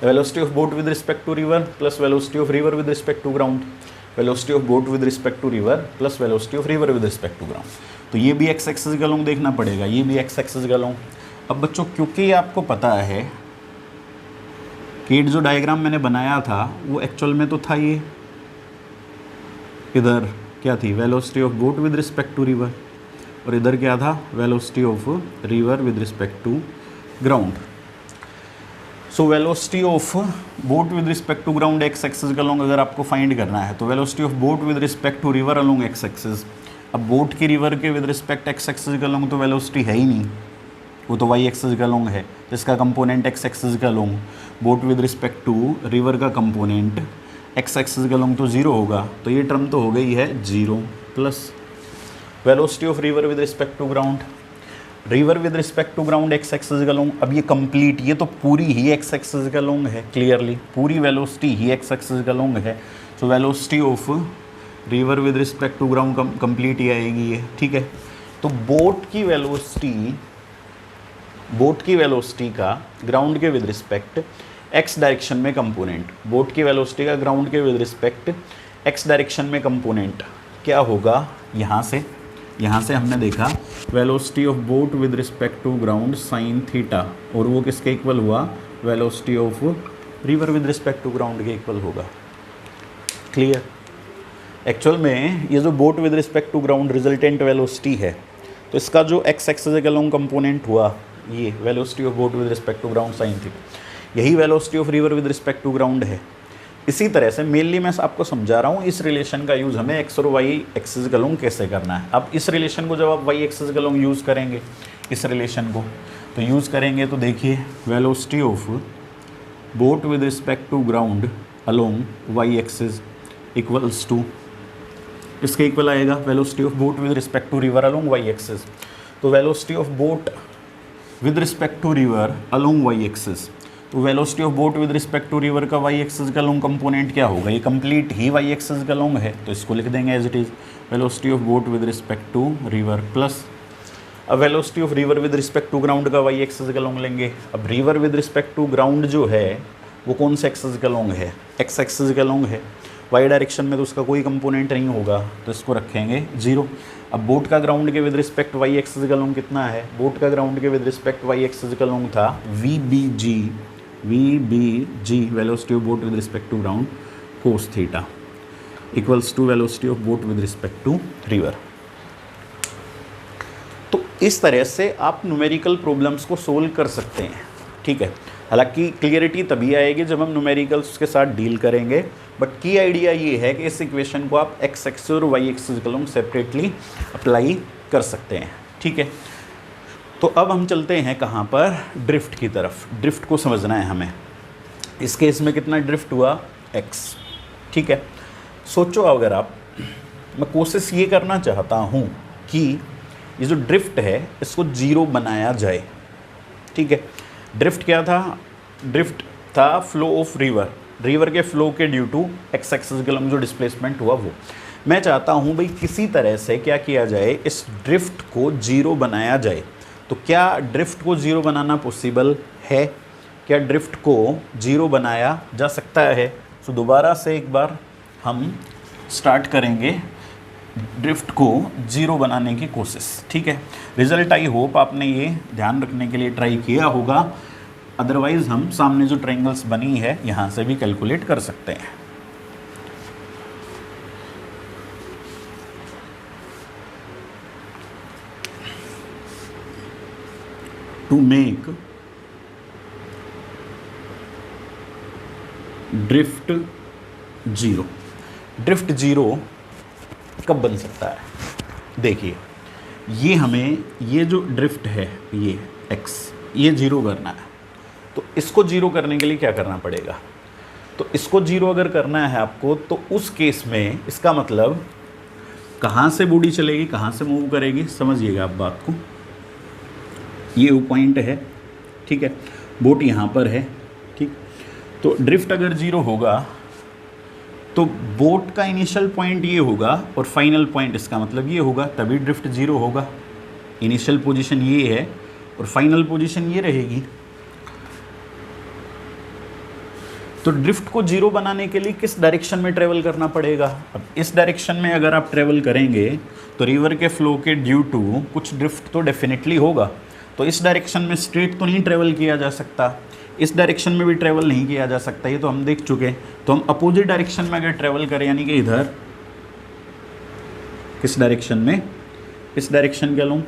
velocity of boat with respect to river plus velocity of river with respect to ground, velocity of boat with respect to river plus velocity of river with respect to ground. तो ये भी x axis का long देखना पड़ेगा, ये भी x axis का along. अब बच्चों क्योंकि आपको पता है कि जो डायग्राम मैंने बनाया था वो एक्चुअल में तो था ये, इधर क्या थी velocity of boat with respect to river और इधर क्या था velocity of river with respect to ground. So velocity of boat with respect to ground X axis का लॉन्ग अगर आपको फाइंड करना है, तो velocity of boat with respect to river along X axis. अब बोट की रिवर के with respect X axis का लॉन्ग तो वेलोसिटी है ही नहीं, वो तो वाई एक्सिस का लॉन्ग है, जिसका कंपोनेंट एक्स एक्सिस का along, boat with respect to river का कंपोनेंट एक्स एक्सिस का लॉन्ग तो जीरो होगा, तो ये टर्म तो हो गई है zero plus velocity of river with respect to ground, river with respect to ground X axis का लॉन्ग। अब ये कंप्लीट, ये तो पूरी ही एक्स एक्सिस का लॉन्ग है, क्लियरली पूरी वेलोसिटी ही एक्स एक्सिस का लॉन्ग है। So velocity of river with respect to ground complete ही आएगी ये, ठीक है। तो बोट की वेलोसिटी का ग्राउंड के विद रिस्पेक्ट एक्स डायरेक्शन में कंपोनेंट, बोट की वेलोसिटी का ग्राउंड के विद रिस्पेक्ट एक्स डायरेक्शन में कंपोनेंट क्या होगा, यहाँ से हमने देखा velocity of boat with respect to ground sine theta, और वो किसके इक्वल हुआ, velocity of river with respect to ground के इक्वल होगा। क्लियर। एक्चुअल में ये जो boat with respect to ground resultant velocity है, तो इसका जो एक्स एक्सिस का लॉन्ग कंपोनेंट हुआ ये velocity of boat with respect to ground sine theta, यही velocity of river with respect to ground है। इसी तरह से मेनली मैं आपको समझा रहा हूँ इस रिलेशन का यूज़ हमें एक्स और वाई एक्सिस का लॉन्ग कैसे करना है। अब इस रिलेशन को जब आप वाई एक्सिस का लॉन्ग यूज़ करेंगे, इस रिलेशन को तो यूज़ करेंगे तो देखिए velocity of boat with respect to ground along y axis equals to, इसके इक्वल आएगा velocity of boat with respect to river along y axis. तो velocity of boat with respect to river along y axis, तो velocity of boat with respect to river का y axis का long component क्या होगा, ये complete ही y axis का along है तो इसको लिख देंगे as it is velocity of boat with respect to river plus, अब velocity of river with respect to ground का वाई एक्सिस का लॉन्ग लेंगे। अब river with respect to ground जो है वो कौन से एक्सिस का लॉन्ग है, एक्स एक्सिस का लॉन्ग है, वाई डायरेक्शन में तो उसका कोई कंपोनेंट नहीं होगा तो इसको रखेंगे 0। अब बोट का ग्राउंड के विद रिस्पेक्ट वाई एक्सिस का लॉन्ग कितना है, बोट का ग्राउंड के विद रिस्पेक्ट वाई एक्सिस का लॉन्ग था VBG velocity of boat with respect to ground cos theta equals to velocity of boat with respect to river. तो इस तरह से आप न्यूमेरिकल प्रॉब्लम्स को सोल्व कर सकते हैं, ठीक है। हालांकि क्लियरिटी तभी आएगी जब हम न्यूमेरिकल्स के साथ डील करेंगे, बट की आइडिया ये है कि इस इक्वेशन को आप एक्स एक्सिस और वाई एक्सिस के लॉन्ग सेपरेटली अप्लाई कर सकते हैं, ठीक है। तो अब हम चलते हैं कहाँ पर, ड्रिफ्ट की तरफ। ड्रिफ्ट को समझना है हमें। इस केस में कितना ड्रिफ्ट हुआ, x, ठीक है। सोचो अगर आप, मैं कोशिश ये करना चाहता हूँ कि ये जो ड्रिफ्ट है इसको 0 बनाया जाए, ठीक है। ड्रिफ्ट क्या था, ड्रिफ्ट था फ्लो ऑफ रिवर के फ्लो के ड्यू टू एक्स एक्सिस के लॉन्ग जो डिस्प्लेसमेंट हुआ वो। मैं चाहता हूँ भाई किसी तरह से क्या किया जाए, इस ड्रिफ्ट को 0 बनाया जाए। तो क्या ड्रिफ्ट को 0 बनाना पॉसिबल है, क्या ड्रिफ्ट को 0 बनाया जा सकता है? तो दोबारा से एक बार हम स्टार्ट करेंगे ड्रिफ्ट को 0 बनाने की कोशिश, ठीक है। रिजल्ट आई होप आपने ये ध्यान रखने के लिए ट्राई किया होगा, अदरवाइज हम सामने जो ट्रायंगल्स बनी है यहाँ से भी कैलकुलेट कर सकते हैं। टू मेक ड्रिफ्ट 0, ड्रिफ्ट 0 कब बन सकता है? देखिए ये हमें, ये जो ड्रिफ्ट है ये x, ये 0 करना है। तो इसको 0 करने के लिए क्या करना पड़ेगा? तो इसको 0 अगर करना है आपको, तो उस केस में इसका मतलब कहाँ से बॉडी चलेगी, कहाँ से मूव करेगी, समझिएगा आप बात को। ये वो पॉइंट है, ठीक है, बोट यहाँ पर है, ठीक। तो ड्रिफ्ट अगर 0 होगा तो बोट का इनिशियल पॉइंट ये होगा और फाइनल पॉइंट इसका मतलब ये होगा, तभी ड्रिफ्ट 0 होगा। इनिशियल पोजीशन ये है और फाइनल पोजीशन ये रहेगी। तो ड्रिफ्ट को 0 बनाने के लिए किस डायरेक्शन में ट्रेवल करना पड़ेगा? अब इस डायरेक्शन में अगर आप ट्रेवल करेंगे तो रिवर के फ्लो के ड्यू टू कुछ ड्रिफ्ट तो डेफिनेटली होगा। तो इस डायरेक्शन में स्ट्रेट तो नहीं ट्रेवल किया जा सकता, इस डायरेक्शन में भी ट्रेवल नहीं किया जा सकता, ये तो हम देख चुके हैं। तो हम अपोजिट डायरेक्शन में अगर ट्रेवल करें, यानी कि इधर किस डायरेक्शन में, इस डायरेक्शन के लूँ,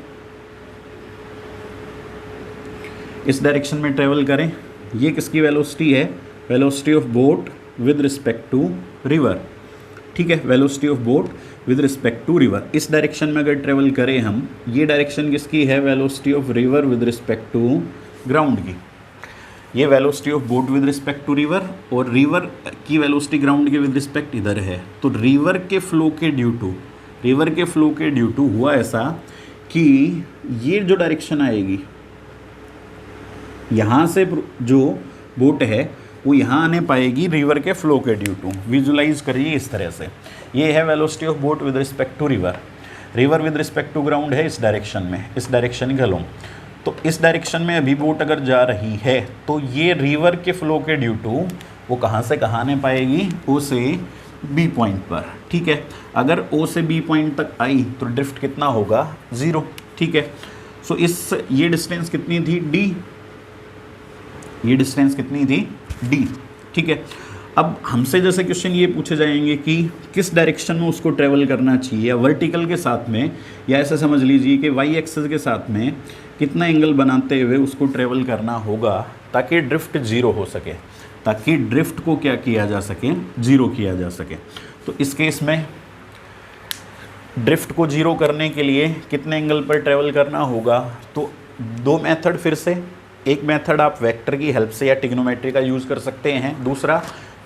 इस डायरेक्शन में ट्रेवल करें, ये किसकी वेलोसिटी है? Velocity of boat with respect to river, ठीक है, velocity of boat with respect to river. इस डायरेक्शन में अगर ट्रेवल करें हम, ये डायरेक्शन किसकी है? Velocity of river with respect to ground की। ये velocity of boat with respect to river और रिवर की वेलोसिटी ग्राउंड के विद रिस्पेक्ट इधर है। तो रिवर के फ्लो के ड्यू टू हुआ ऐसा कि ये जो डायरेक्शन आएगी, यहाँ से जो बोट है वो यहाँ आने पाएगी रिवर के फ्लो के ड्यू टू। विजुलाइज करिए इस तरह से, ये है velocity of boat with respect to river, river with respect to ground है इस डायरेक्शन में, इस डायरेक्शन का लूँ। तो इस डायरेक्शन में अभी बोट अगर जा रही है तो ये रिवर के फ्लो के ड्यू टू वो कहाँ से कहाँ आने पाएगी? ओ से बी पॉइंट पर, ठीक है। अगर ओ से बी पॉइंट तक आई तो ड्रिफ्ट कितना होगा? 0, ठीक है। सो ये डिस्टेंस कितनी थी? d, ये डिस्टेंस कितनी थी? d, ठीक है। अब हमसे जैसे क्वेश्चन ये पूछे जाएंगे कि किस डायरेक्शन में उसको ट्रेवल करना चाहिए, या वर्टिकल के साथ में, या ऐसा समझ लीजिए कि वाई एक्सिस के साथ में कितना एंगल बनाते हुए उसको ट्रेवल करना होगा ताकि ड्रिफ्ट जीरो हो सके, ताकि ड्रिफ्ट को क्या किया जा सके, जीरो किया जा सके। तो इस केस में ड्रिफ्ट को जीरो करने के लिए कितने एंगल पर ट्रेवल करना होगा, तो दो मेथड फिर से, एक मेथड आप वेक्टर की हेल्प से या ट्रिग्नोमेट्री का यूज़ कर सकते हैं, दूसरा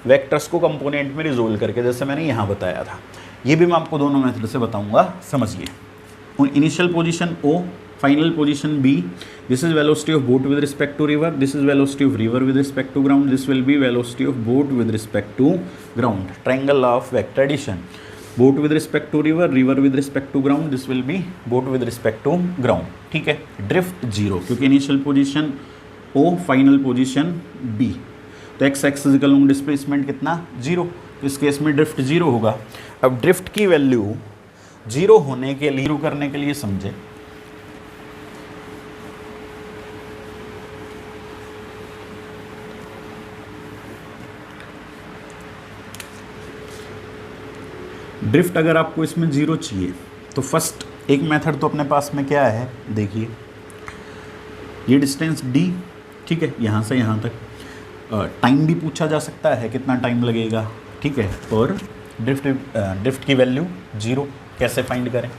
वेक्टर्स को कंपोनेंट में रिजोल्व करके, जैसे मैंने यहाँ बताया था। ये भी मैं आपको दोनों मेथड से बताऊंगा, समझिए। Initial position O, final position B, this is velocity of boat with respect to river, this is velocity of river with respect to ground, this will be velocity of boat with respect to ground. Triangle of vector addition, boat with respect to river, river with respect to ground, this will be boat with respect to ground. ठीक है, drift zero, क्योंकि initial position O, final position B, तो X axis का along displacement कितना, zero, तो इस case में drift zero होगा। अब ड्रिफ्ट की वैल्यू जीरो होने के लिए, जीरो करने के लिए समझे, ड्रिफ्ट अगर आपको इसमें जीरो चाहिए तो फर्स्ट एक मेथड तो अपने पास में क्या है, देखिए ये डिस्टेंस d, ठीक है, यहाँ से यहाँ तक। टाइम भी पूछा जा सकता है, कितना टाइम लगेगा, ठीक है, और ड्रिफ्ट की वैल्यू जीरो कैसे फाइंड करें।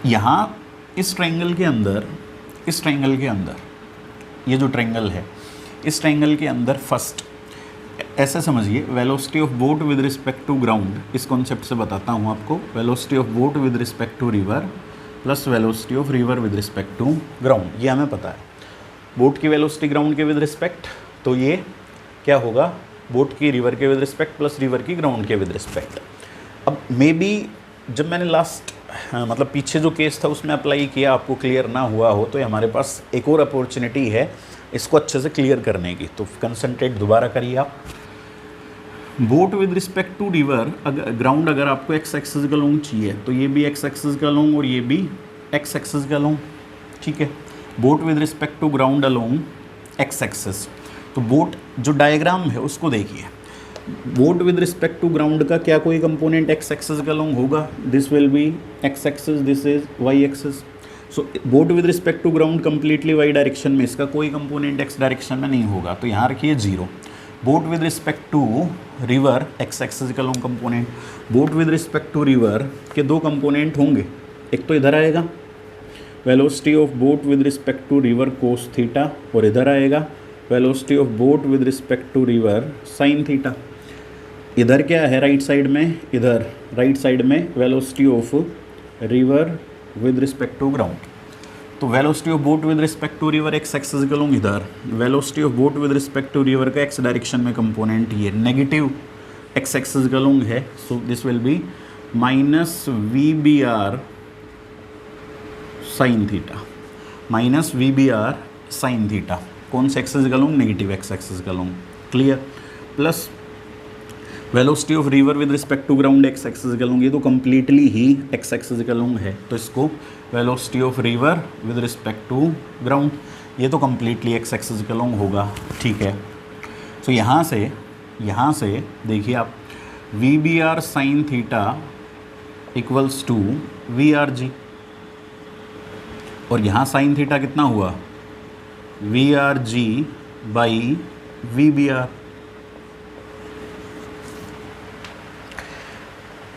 यहाँ इस ट्रायंगल के अंदर, ये जो ट्रायंगल है, इस ट्रायंगल के अंदर फर्स्ट ऐसे समझिए, velocity of boat with respect to ground, इस कॉन्सेप्ट से बताता हूँ आपको, velocity of boat with respect to river plus velocity of river with respect to ground, ये हमें पता है। बोट की वेलोसिटी ग्राउंड के विद रिस्पेक्ट, तो ये क्या होगा, बोट की रिवर के विद रिस्पेक्ट प्लस रिवर की ग्राउंड के विद रिस्पेक्ट। अब मे बी जब मैंने लास्ट मतलब पीछे जो केस था उसमें अप्लाई किया, आपको क्लियर ना हुआ हो, तो हमारे पास एक और अपॉर्चुनिटी है इसको अच्छे से क्लियर करने की, तो कंसंट्रेट दोबारा करिए आप। Boat with respect to river, अगर ग्राउंड अगर आपको एक्स एक्सिस का लॉन्ग चाहिए तो ये भी एक्स एक्सिस का लॉन्ग और ये भी एक्स एक्सिस का लॉन्ग, ठीक है। Boat with respect to ground along X axis, तो बोट जो डायग्राम है उसको देखिए, boat with respect to ground का क्या कोई कंपोनेंट एक्स एक्सिस का लॉन्ग होगा, this will be X axis, this is Y axis. So boat with respect to ground completely Y direction में, इसका कोई कंपोनेंट एक्स डायरेक्शन में नहीं होगा, तो यहाँ रखिए zero. Boat with respect to river, x axis का long component, boat with respect to river के दो कंपोनेंट होंगे, एक तो इधर आएगा velocity of boat with respect to river cos theta, और इधर आएगा velocity of boat with respect to river sine theta. इधर क्या है राइट साइड में, इधर राइट साइड में velocity of river with respect to ground, तो velocity of boat with respect to river x axis का लॉन्ग इधर, velocity of boat with respect to river का एक्स डायरेक्शन में कंपोनेंट ये negative X axis का along है, so this will be minus V B R sine theta, minus V B R sine theta, कौन से axis का along, negative X axis का along, clear, plus velocity of river with respect to ground X axis का along, ये तो completely ही X axis का along है, तो इसको velocity of river with respect to ground, ये तो कम्प्लीटली एक्स एक्सिस का लॉन्ग होगा, ठीक है। सो यहाँ से देखिए आप, V B R sine theta equals to V R G, और यहाँ साइन थीटा कितना हुआ, V R G by V B R.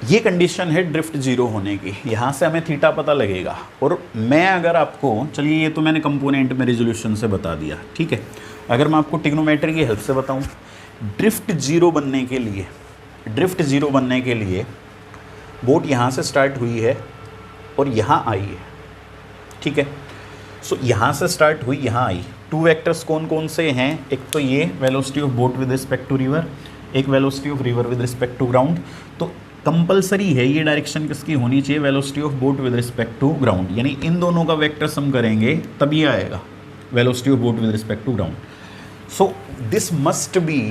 ये कंडीशन है ड्रिफ्ट जीरो होने की, यहाँ से हमें थीटा पता लगेगा। और मैं अगर आपको, चलिए ये तो मैंने कंपोनेंट में रिजोल्यूशन से बता दिया, ठीक है, अगर मैं आपको ट्रिग्नोमेट्री की हेल्प से बताऊँ, ड्रिफ्ट जीरो बनने के लिए बोट यहाँ से स्टार्ट हुई है और यहाँ आई है, ठीक है। सो यहाँ से स्टार्ट हुई, यहाँ आई, टू वेक्टर्स कौन कौन से हैं, एक तो ये velocity of boat with respect to river, एक velocity of river with respect to ground, तो कंपलसरी है ये डायरेक्शन किसकी होनी चाहिए, velocity of boat with respect to ground, यानी इन दोनों का वेक्टर सम करेंगे तब ये आएगा velocity of boat with respect to ground. So this must be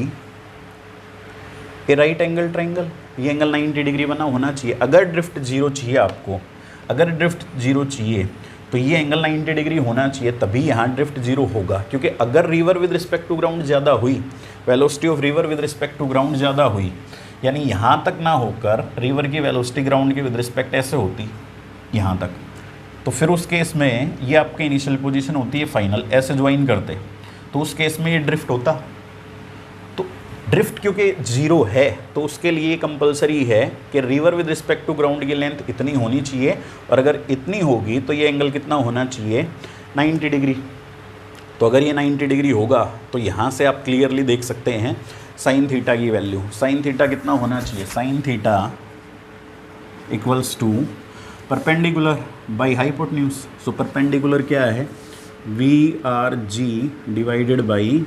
a right angle triangle, ये एंगल 90 डिग्री बना होना चाहिए। अगर ड्रिफ्ट जीरो चाहिए आपको, अगर ड्रिफ्ट जीरो चाहिए तो ये एंगल 90 डिग्री होना चाहिए, तभी यहाँ ड्रिफ्ट जीरो होगा। क्योंकि अगर river with respect to ground ज़्यादा हुई, velocity of river with respect to ground ज़्यादा हुई, यानी यहाँ तक ना होकर रिवर की वेलोसिटी ग्राउंड के विद रिस्पेक्ट ऐसे होती यहाँ तक, तो फिर उस केस में ये आपके इनिशियल पोजीशन होती है फाइनल, ऐसे ज्वाइन करते, तो उस केस में ये ड्रिफ्ट होता। तो ड्रिफ्ट क्योंकि जीरो है तो उसके लिए कंपलसरी है कि river with respect to ground की लेंथ इतनी होनी चाहिए, और अगर इतनी होगी तो ये एंगल कितना होना चाहिए, 90 डिग्री। तो अगर ये 90 डिग्री होगा तो यहाँ से आप क्लियरली देख सकते हैं साइन थीटा की वैल्यू, साइन थीटा कितना होना चाहिए, sine theta equals to perpendicular by hypotenuse. So perpendicular क्या है, V R G divided by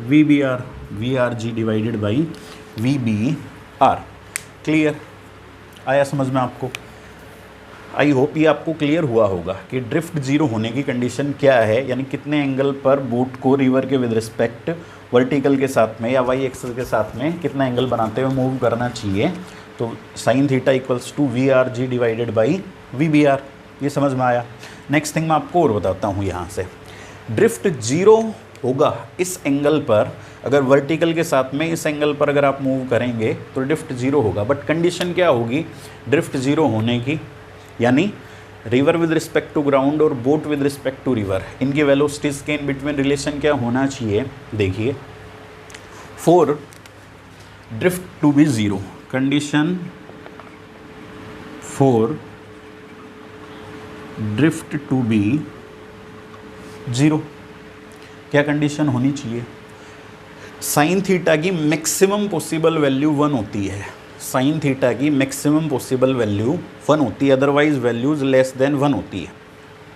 V B R, V R G divided by V B R. Clear आया समझ में आपको? आई होप ये आपको क्लियर हुआ होगा कि ड्रिफ्ट जीरो होने की कंडीशन क्या है, यानी कितने एंगल पर बोट को रिवर के विद रिस्पेक्ट वर्टिकल के साथ में या वाई एक्सिस के साथ में कितना एंगल बनाते हुए मूव करना चाहिए। तो sine theta equals to V R G divided by V B R. ये समझ में आया? नेक्स्ट थिंग मैं आपको और बताता हूँ। यहाँ से ड्रिफ्ट जीरो होगा इस एंगल पर, अगर वर्टिकल के साथ में इस एंगल पर अगर आप मूव करेंगे तो ड्रिफ्ट जीरो होगा। बट कंडीशन क्या होगी ड्रिफ्ट जीरो होने की, यानी river with respect to ground और boat with respect to river, इनकी वेलोसिटीज के इन बिटवीन रिलेशन क्या होना चाहिए। देखिए, for drift to be zero, condition for drift to be zero, क्या कंडीशन होनी चाहिए, साइन थीटा की मैक्सिमम पॉसिबल वैल्यू 1 होती है, साइन थीटा की मैक्सिमम पॉसिबल वैल्यू 1 होती है, अदरवाइज वैल्यूज लेस देन 1 होती है।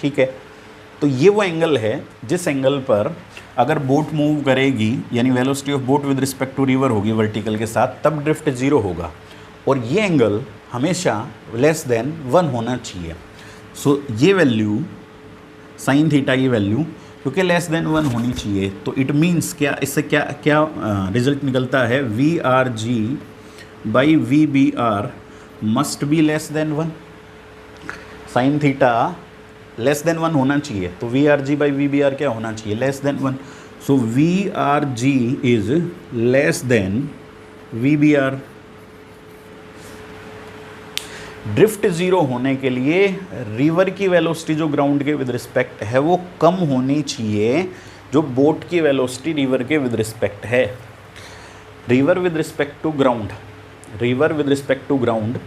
ठीक है, तो ये वो एंगल है जिस एंगल पर अगर बोट मूव करेगी, यानी velocity of boat with respect to river होगी वर्टिकल के साथ, तब ड्रिफ्ट जीरो होगा, और ये एंगल हमेशा लेस देन 1 होना चाहिए। सो ये वैल्यू साइन थीटा की वैल्यू क्योंकि लेस देन 1 होनी चाहिए, तो इट मीन्स क्या, इससे क्या क्या रिजल्ट निकलता है, V R G by V B R must be less than 1। Sine theta less than 1 होना चाहिए, तो V R G by V B R क्या होना चाहिए, less than 1। So V R G is less than V B R. Drift zero होने के लिए river की वेलोसिटी जो ग्राउंड के विद रिस्पेक्ट है वो कम होनी चाहिए जो बोट की वेलोसिटी रिवर के विद रिस्पेक्ट है। River with respect to ground, river with respect to ground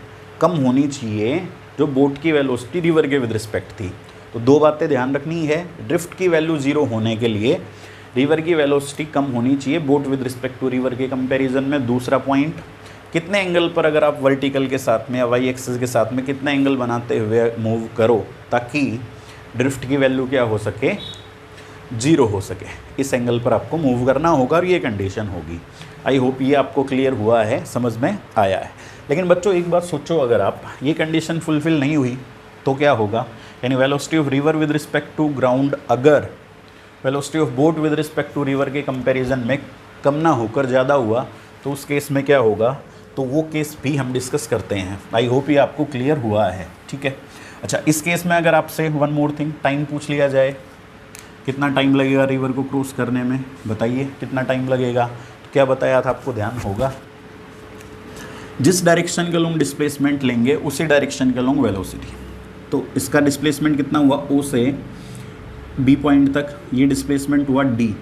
कम होनी चाहिए जो बोट की वेलोसिटी रिवर के विद रिस्पेक्ट थी। तो दो बातें ध्यान रखनी है, ड्रिफ्ट की वैल्यू जीरो होने के लिए रिवर की वेलोसिटी कम होनी चाहिए boat with respect to river के कंपैरिजन में। दूसरा पॉइंट, कितने एंगल पर अगर आप वर्टिकल के साथ में या वाई एक्सिस के साथ में कितना एंगल बनाते हुए मूव करो ताकि ड्रिफ्ट की वैल्यू क्या हो सके, जीरो हो सके, इस एंगल पर आपको मूव करना होगा और ये कंडीशन होगी। आई होप ये आपको क्लियर हुआ है, समझ में आया है। लेकिन बच्चों एक बात सोचो, अगर आप ये कंडीशन फुलफिल नहीं हुई तो क्या होगा, यानी velocity of river with respect to ground अगर velocity of boat with respect to river के कंपैरिजन में कम ना होकर ज़्यादा हुआ तो उस केस में क्या होगा, तो वो केस भी हम डिस्कस करते हैं। आई होप ये आपको क्लियर हुआ है, ठीक है। अच्छा, इस केस में अगर आपसे वन मोर थिंग, टाइम पूछ लिया जाए, कितना टाइम लगेगा रिवर को क्रॉस करने में, बताइए कितना टाइम लगेगा। तो क्या बताया था आपको, ध्यान होगा, जिस डायरेक्शन के लोग डिस्प्लेसमेंट लेंगे उसी डायरेक्शन के लोग वेलोसिटी। तो इसका डिस्प्लेसमेंट कितना हुआ, ओ से बी पॉइंट तक, ये डिस्प्लेसमेंट हुआ डी,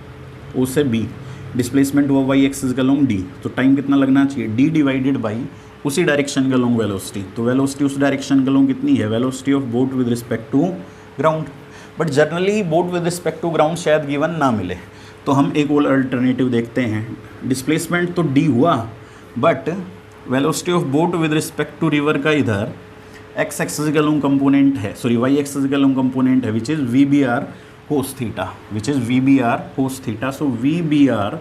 ओ से बी डिस्प्लेसमेंट हुआ वाई एक्सिस का लॉन्ग डी, तो टाइम कितना लगना चाहिए, डी डिवाइडेड बाई उसी डायरेक्शन का लॉन्ग वेलोसिटी। तो वेलोसिटी उस डायरेक्शन का लॉन्ग कितनी है, velocity of boat with respect to ground. But generally boat with respect to ground शायद गिवन ना मिले, तो हम एक और अल्टरनेटिव देखते हैं। डिस्प्लेसमेंट तो डी हुआ but velocity of boat with respect to river का इधर एक्स एक्सिस का लॉन्ग कंपोनेंट है, सॉरी वाई एक्सिस का लॉन्ग कंपोनेंट है, which is V B R cos theta, which is V B R cos theta. So V B R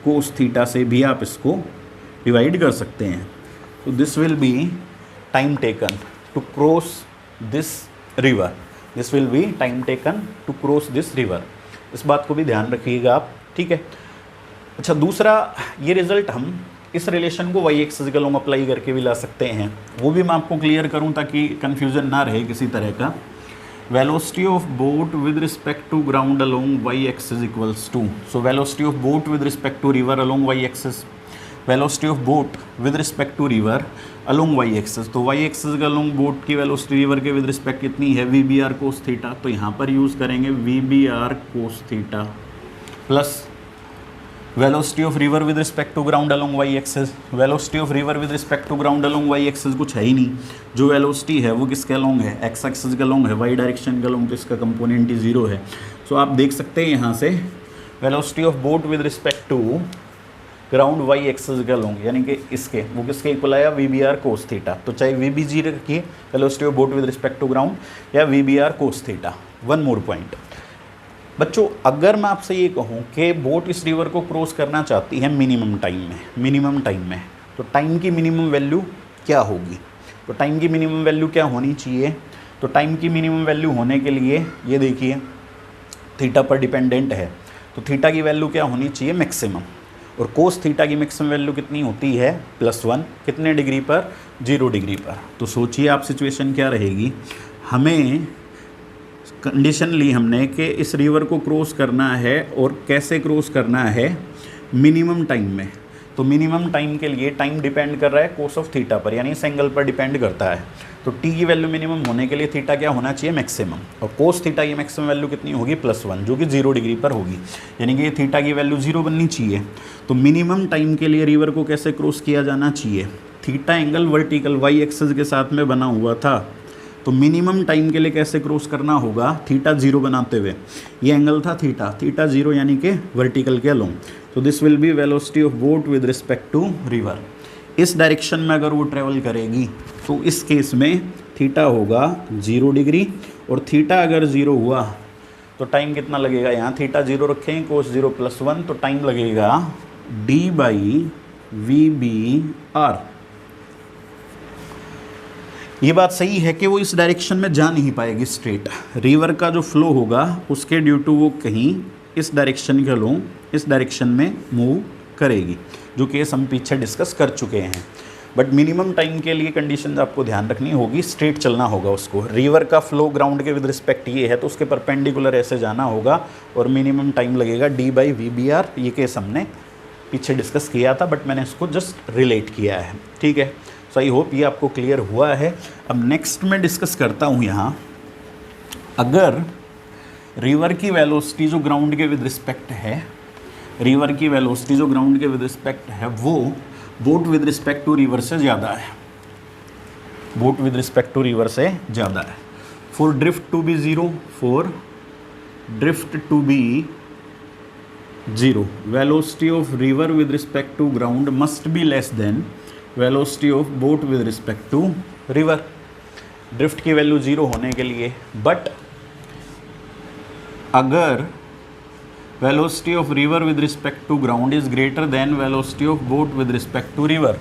cos theta से भी आप इसको डिवाइड कर सकते हैं। तो this will be time taken to cross this river, this will be time taken to cross this river. इस बात को भी ध्यान रखिएगा आप, ठीक है। अच्छा, दूसरा ये रिजल्ट हम इस रिलेशन को वाई एक्सिस का लॉन्ग अप्लाई करके भी ला सकते हैं, वो भी मैं आपको क्लियर करूं ताकि कन्फ्यूज़न ना रहे किसी तरह का। velocity of boat with respect to ground along y-axis equals to, so velocity of boat with respect to river along y-axis, velocity of boat with respect to river along y-axis, तो y-axis का along boat की velocity river के with respect कितनी है, VBR cos theta, तो यहाँ पर use करेंगे VBR cos theta plus velocity of river with respect to ground along Y axis, velocity of river with respect to ground along Y axis कुछ है ही नहीं, जो वेलोसिटी है वो किसके अलोंग है, एक्स एक्सेस के अलोंग है, वाई डायरेक्शन के अलोंग, तो इसका कंपोनेंट ही जीरो है। सो आप देख सकते हैं यहाँ से velocity of boat with respect to ground Y axis के अलोंग, यानी कि इसके वो किसके इक्वल आया, VBR कोस थीटा, तो चाहे VBG रखिए velocity of boat with respect to ground या VBR cos theta. One more point बच्चों, अगर मैं आपसे ये कहूँ कि बोट इस रिवर को क्रॉस करना चाहती है मिनिमम टाइम में, तो टाइम की मिनिमम वैल्यू क्या होगी, तो टाइम की मिनिमम वैल्यू क्या होनी चाहिए, तो टाइम की मिनिमम वैल्यू होने के लिए ये देखिए थीटा पर डिपेंडेंट है, तो थीटा की वैल्यू क्या होनी चाहिए, मैक्सिमम, और कोस थीटा की मैक्सिमम वैल्यू कितनी होती है, +1, कितने डिग्री पर, 0 डिग्री पर। तो सोचिए आप सिचुएशन क्या रहेगी, हमें कंडीशन ली हमने कि इस रिवर को क्रॉस करना है और कैसे क्रॉस करना है, मिनिमम टाइम में, तो मिनिमम टाइम के लिए टाइम डिपेंड कर रहा है कोस ऑफ थीटा पर, यानी इस एंगल पर डिपेंड करता है, तो टी की वैल्यू मिनिमम होने के लिए थीटा क्या होना चाहिए, मैक्सिमम, और कोस थीटा की मैक्सिमम वैल्यू कितनी होगी, +1, जो कि 0 डिग्री पर होगी, यानी कि थीटा की वैल्यू 0 बननी चाहिए। तो मिनिमम टाइम के लिए रिवर को कैसे क्रॉस किया जाना चाहिए, theta angle vertical Y axis के साथ में बना हुआ था, तो मिनिमम टाइम के लिए कैसे क्रॉस करना होगा, थीटा 0 बनाते हुए, ये एंगल था थीटा 0 यानी कि वर्टिकल के अलोंग, तो this will be velocity of boat with respect to river. इस डायरेक्शन में अगर वो ट्रेवल करेगी तो इस केस में थीटा होगा 0 डिग्री, और थीटा अगर 0 हुआ तो टाइम कितना लगेगा, यहाँ थीटा 0 रखेंगे, कोस 0 +1, तो टाइम लगेगा d/VBR। ये बात सही है कि वो इस डायरेक्शन में जा नहीं पाएगी स्ट्रेट, रिवर का जो फ्लो होगा उसके ड्यू टू वो कहीं इस डायरेक्शन के अलोंग इस डायरेक्शन में मूव करेगी, जो केस हम पीछे डिस्कस कर चुके हैं। बट मिनिमम टाइम के लिए कंडीशन आपको ध्यान रखनी होगी, स्ट्रेट चलना होगा उसको, रिवर का फ्लो ग्राउंड के विद रिस्पेक्ट ये है तो उसके परपेंडिकुलर ऐसे जाना होगा, और मिनिमम टाइम लगेगा d/VBR, ये केस हमने पीछे डिस्कस किया था, बट मैंने इसको जस्ट रिलेट किया है, ठीक है। सो आई होप ये आपको क्लियर हुआ है। अब नेक्स्ट मैं डिस्कस करता हूँ यहाँ, अगर रिवर की वेलोसिटी जो ग्राउंड के विद रिस्पेक्ट है, रिवर की वेलोसिटी जो ग्राउंड के विद रिस्पेक्ट है वो boat with respect to river से ज़्यादा है, boat with respect to river से ज़्यादा है। For drift to be 0, for drift to be 0, velocity of river with respect to ground must be less than velocity of boat with respect to river. Drift की value 0 होने के लिए, but अगर velocity of river with respect to ground is greater than velocity of boat with respect to river,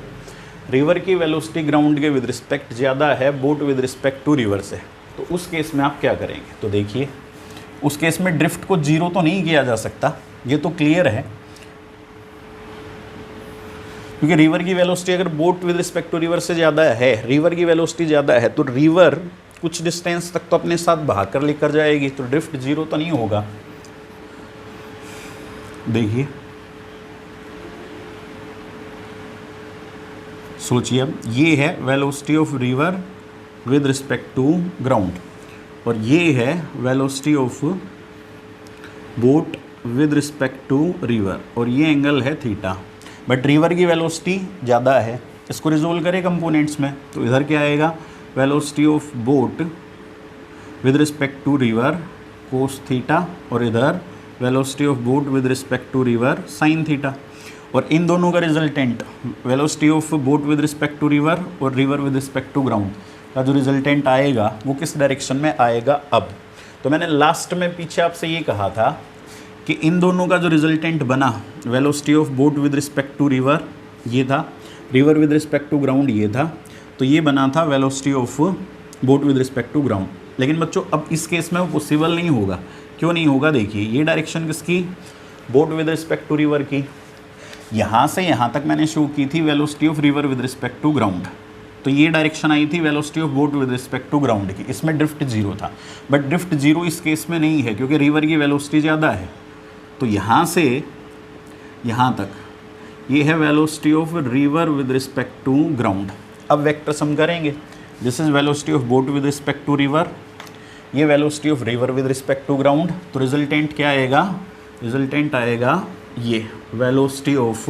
river की velocity ground के with respect ज़्यादा है boat with respect to river से, तो उस केस में आप क्या करेंगे, तो देखिए उस केस में ड्रिफ्ट को 0 तो नहीं किया जा सकता, ये तो क्लियर है, क्योंकि रिवर की वेलोसिटी अगर boat with respect to river से ज़्यादा है, रिवर की वेलोसिटी ज़्यादा है, तो रिवर कुछ डिस्टेंस तक तो अपने साथ बहा कर लेकर जाएगी, तो ड्रिफ्ट 0 तो नहीं होगा। देखिए सोचिए, अब ये है velocity of river with respect to ground, और ये है velocity of boat with respect to river, और ये एंगल है थीटा, बट रिवर की वेलोसिटी ज़्यादा है। इसको रिजोल्व करें कंपोनेंट्स में, तो इधर क्या आएगा, velocity of boat with respect to river cos theta, और इधर velocity of boat with respect to river sine theta, और इन दोनों का resultant velocity of boat with respect to river और river with respect to ground का जो resultant आएगा वो किस डायरेक्शन में आएगा। अब तो मैंने लास्ट में पीछे आपसे ये कहा था कि इन दोनों का जो रिजल्टेंट बना, velocity of boat with respect to river ये था, river with respect to ground ये था, तो ये बना था velocity of boat with respect to ground. लेकिन बच्चों अब इस केस में वो पॉसिबल नहीं होगा। क्यों नहीं होगा, देखिए ये डायरेक्शन किसकी, boat with respect to river की, यहाँ से यहाँ तक मैंने शो की थी velocity of river with respect to ground, तो ये डायरेक्शन आई थी velocity of boat with respect to ground की, इसमें ड्रिफ्ट जीरो था। बट ड्रिफ्ट जीरो इस केस में नहीं है क्योंकि रिवर की वेलोसिटी ज़्यादा है। तो यहाँ से यहाँ तक ये है velocity of river with respect to ground. अब वेक्टर सम करेंगे, this is velocity of boat with respect to river, ये velocity of river with respect to ground. तो रिजल्टेंट क्या आएगा, रिजल्टेंट आएगा ये velocity of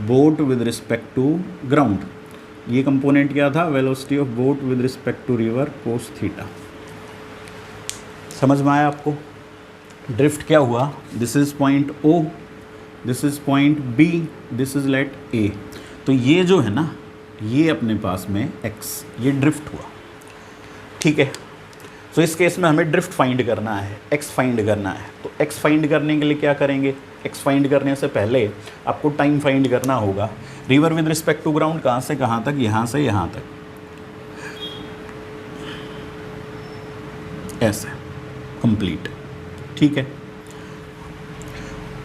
boat with respect to ground. ये component क्या था, velocity of boat with respect to river cos theta. समझ में आया आपको? ड्रिफ्ट क्या हुआ, this is point O, this is point B, this is let A. तो ये जो है ना, ये अपने पास में x, ये ड्रिफ्ट हुआ, ठीक है। तो इस केस में हमें ड्रिफ्ट फाइंड करना है, x फाइंड करना है। तो x फाइंड करने के लिए क्या करेंगे, x फाइंड करने से पहले आपको टाइम फाइंड करना होगा। River with respect to ground कहाँ से कहाँ तक, यहाँ से यहाँ तक, ऐसे कंप्लीट, ठीक है।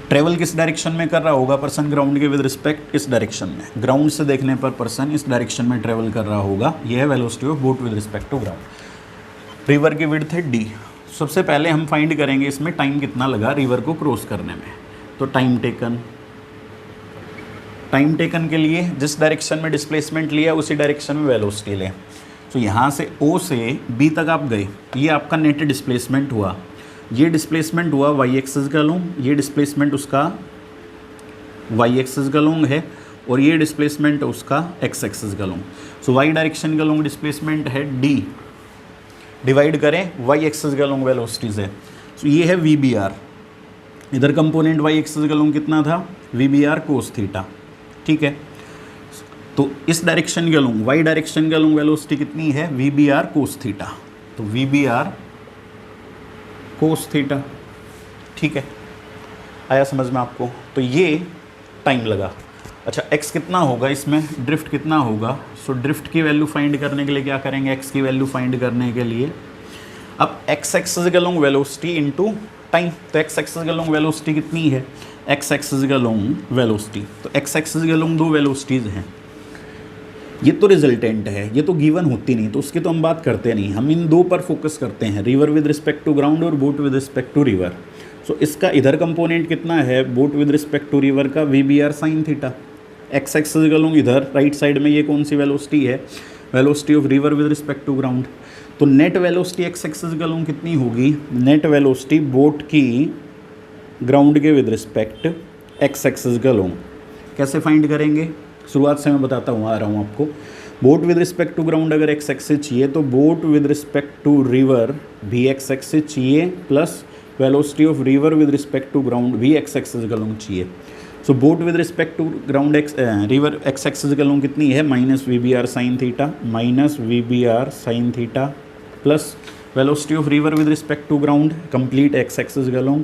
ट्रेवल किस डायरेक्शन में कर रहा होगा पर्सन ग्राउंड के विद रिस्पेक्ट, इस डायरेक्शन में। ग्राउंड से देखने पर पर्सन इस डायरेक्शन में ट्रेवल कर रहा होगा। यह है velocity of boat with respect to ground. River की विड्थ है d। सबसे पहले हम फाइंड करेंगे इसमें टाइम कितना लगा रिवर को क्रॉस करने में। तो टाइम टेकन के लिए जिस डायरेक्शन में डिस्प्लेसमेंट लिया उसी डायरेक्शन में वेलोसिटी लें। तो यहाँ से O से B तक आप गए, ये आपका नेट डिस्प्लेसमेंट हुआ। ये डिस्प्लेसमेंट हुआ वाई एक्सिस का लॉन्ग, ये डिस्प्लेसमेंट उसका वाई एक्सिस का लॉन्ग है, और ये डिस्प्लेसमेंट उसका एक्स एक्सिस का लॉन्ग। सो वाई डायरेक्शन का लॉन्ग डिस्प्लेसमेंट है d, डिवाइड करें वाई एक्सिस का लॉन्ग वेलोसिटी से। सो ये है वी बी आर, इधर कंपोनेंट वाई एक्सिस का लॉन्ग कितना था, V B R cos theta, ठीक है। तो इस डायरेक्शन का लॉन्ग, वाई डायरेक्शन का लॉन्ग वेलोसिटी कितनी है, V B R cos theta. तो V B R cos theta, ठीक है। आया समझ में आपको? तो ये टाइम लगा। अच्छा x कितना होगा इसमें, ड्रिफ्ट कितना होगा। सो ड्रिफ्ट की वैल्यू फाइंड करने के लिए क्या करेंगे, x की वैल्यू फाइंड करने के लिए अब x एक्सिस का लॉन्ग वेलोसिटी इनटू टाइम। तो x एक्सिस का लॉन्ग वेलोसिटी कितनी है, x एक्सिस का लॉन्ग वेलोसिटी। तो x एक्सिस का लॉन्ग दो वेलोसिटीज़ हैं। ये तो रिजल्टेंट है, ये तो गिवन होती नहीं, तो उसकी तो हम बात करते नहीं। हम इन दो पर फोकस करते हैं, river with respect to ground और boat with respect to river. So इसका इधर कंपोनेंट कितना है, boat with respect to river का V B R sine theta. X axis का लॉन्ग इधर राइट साइड में ये कौन सी वेलोसिटी है, velocity of river with respect to ground. तो नेट वेलोसिटी एक्स एक्सिस का लॉन्ग कितनी होगी, नेट वेलोसिटी बोट की ग्राउंड के विद रिस्पेक्ट एक्स एक्सिस का लॉन्ग। कैसे फाइंड करेंगे, शुरुआत से मैं बताता हूँ, आ रहा हूँ आपको। Boat with respect to ground अगर एक्स एक्सिस चाहिए तो boat with respect to river भी एक्स एक्सिस चाहिए, plus velocity of river with respect to ground भी एक्स एक्सिस का लॉन्ग चाहिए। So boat with respect to ground river x axis का along कितनी है, minus V B R sine theta, minus V B R sine theta, plus velocity of river with respect to ground complete X axis का along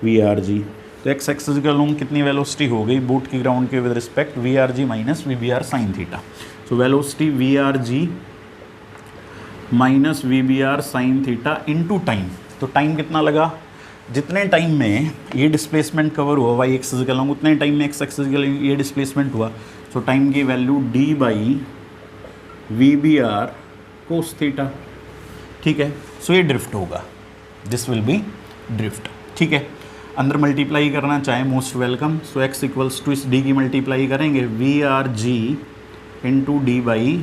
V R G. तो X axis का along कितनी velocity हो गई boat की ground के with respect V R G minus V B R sine theta. So velocity V R G minus V B R sine theta into time. तो time कितना लगा, जितने टाइम में ये डिस्प्लेसमेंट कवर हुआ वाई एक्सिस का along उतने time में एक्स एक्सिस का ये डिस्प्लेसमेंट हुआ। सो टाइम की value D by V B R cos theta, ठीक है। सो ये ड्रिफ्ट होगा, दिस विल बी ड्रिफ्ट, ठीक है। अंदर मल्टीप्लाई करना चाहे most welcome. So X equals to इस डी की मल्टीप्लाई करेंगे V R G into D by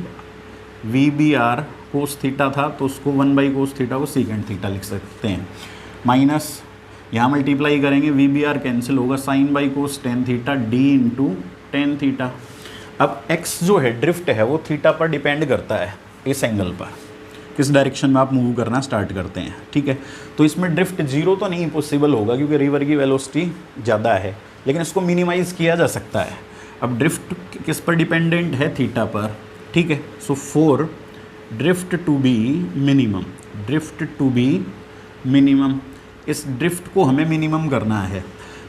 V B R cos theta था तो उसको 1 बाई कोस थीटा को सीकेंट थीटा लिख सकते हैं, माइनस यहाँ मल्टीप्लाई करेंगे वी बी आर कैंसिल होगा sine by cos tan theta D into tan theta. अब एक्स जो है ड्रिफ्ट है वो थीटा पर डिपेंड करता है, इस एंगल पर किस डायरेक्शन में आप मूव करना स्टार्ट करते हैं, ठीक है। तो इसमें ड्रिफ्ट जीरो तो नहीं पॉसिबल होगा क्योंकि रिवर की वेलोसिटी ज़्यादा है, लेकिन इसको मिनिमाइज़ किया जा सकता है। अब ड्रिफ्ट किस पर डिपेंडेंट है, थीटा पर, ठीक है। So for drift to be minimum, drift to be minimum, इस ड्रिफ्ट को हमें मिनिमम करना है।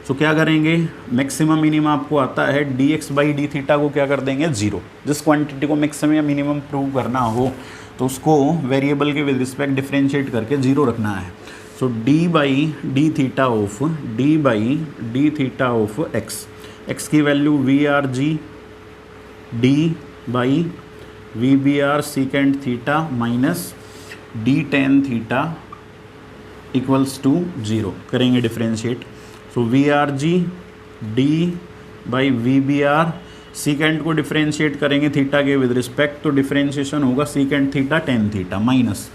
सो क्या करेंगे, मैक्सिमम मिनिमम आपको आता है D x by D theta को क्या कर देंगे जीरो। जिस क्वांटिटी को मैक्सिमम या मिनिमम प्रूव करना हो तो उसको वेरिएबल के विद रिस्पेक्ट डिफरेंशिएट करके जीरो रखना है। So D by D theta of D by D theta of X, X की value V R G D by V B R secant theta minus D tan theta equals to 0 करेंगे differentiate. So V R G D by V B R, secant को differentiate करेंगे theta के with respect, तो differentiation होगा secant theta tan theta minus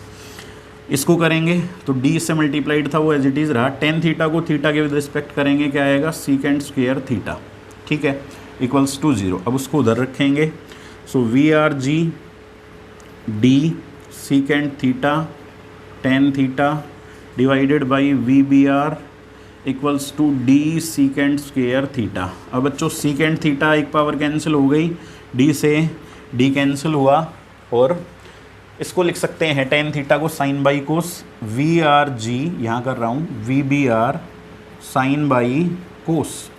इसको करेंगे तो D से मल्टीप्लाइड था वो एज इट इज़ रहा, टेन थीटा को थीटा के विद रिस्पेक्ट करेंगे क्या आएगा सीकेंट स्क्वायर थीटा, ठीक है, इक्वल्स टू 0। अब उसको उधर रखेंगे। So V R G D secant theta tan theta divided by V B R equals to D secant square theta. अब बच्चों सीकेंट थीटा एक पावर कैंसिल हो गई, डी से डी कैंसिल हुआ, और इसको लिख सकते हैं टेन थीटा को sine by cos, V R G यहाँ कर रहा हूँ V B R sine by cos,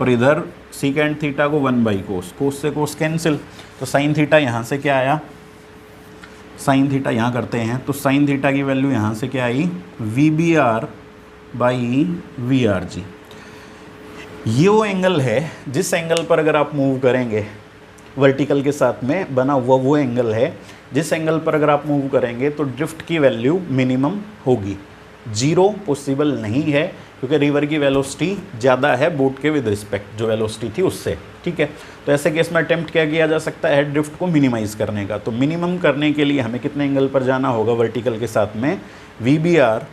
और इधर सीकेंट थीटा को वन बाई कोस, कोस से कोस कैंसिल, तो साइन थीटा यहाँ से क्या आया, साइन थीटा यहाँ करते हैं तो साइन थीटा की वैल्यू यहाँ से क्या आई V B R by V R G. ये वो एंगल है जिस एंगल पर अगर आप मूव करेंगे वर्टिकल के साथ में बना हुआ वो एंगल है जिस एंगल पर अगर आप मूव करेंगे तो ड्रिफ्ट की वैल्यू मिनिमम होगी। 0 पॉसिबल नहीं है क्योंकि रिवर की वेलोसिटी ज़्यादा है बोट के विद रिस्पेक्ट जो वेलोसिटी थी उससे, ठीक है। तो ऐसे केस में अटेम्प्ट क्या किया जा सकता है ड्रिफ्ट को मिनिमाइज़ करने का, तो मिनिमम करने के लिए हमें कितने एंगल पर जाना होगा वर्टिकल के साथ में V B R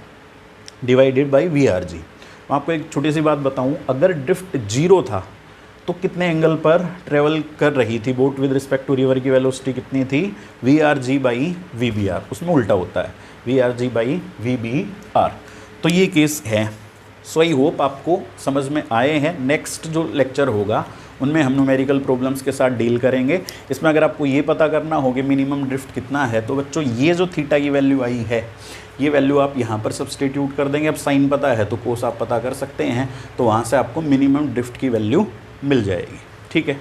divided by V R G. मैं आपको एक छोटी सी बात बताऊं, अगर ड्रिफ्ट 0 था तो कितने एंगल पर ट्रेवल कर रही थी boat with respect to river की वेलोसिटी कितनी थी V R G by V B R, उसमें उल्टा होता है V R G by V B R. तो ये केस है। सो आई होप आपको समझ में आए हैं। नेक्स्ट जो लेक्चर होगा उनमें हम न्यूमेरिकल प्रॉब्लम्स के साथ डील करेंगे। इसमें अगर आपको ये पता करना हो कि मिनिमम ड्रिफ्ट कितना है तो बच्चों ये जो थीटा की वैल्यू आई है ये वैल्यू आप यहाँ पर सब्सटीट्यूट कर देंगे। अब साइन पता है तो कोस आप पता कर सकते हैं, तो वहाँ से आपको मिनिमम ड्रिफ्ट की वैल्यू मिल जाएगी, ठीक है।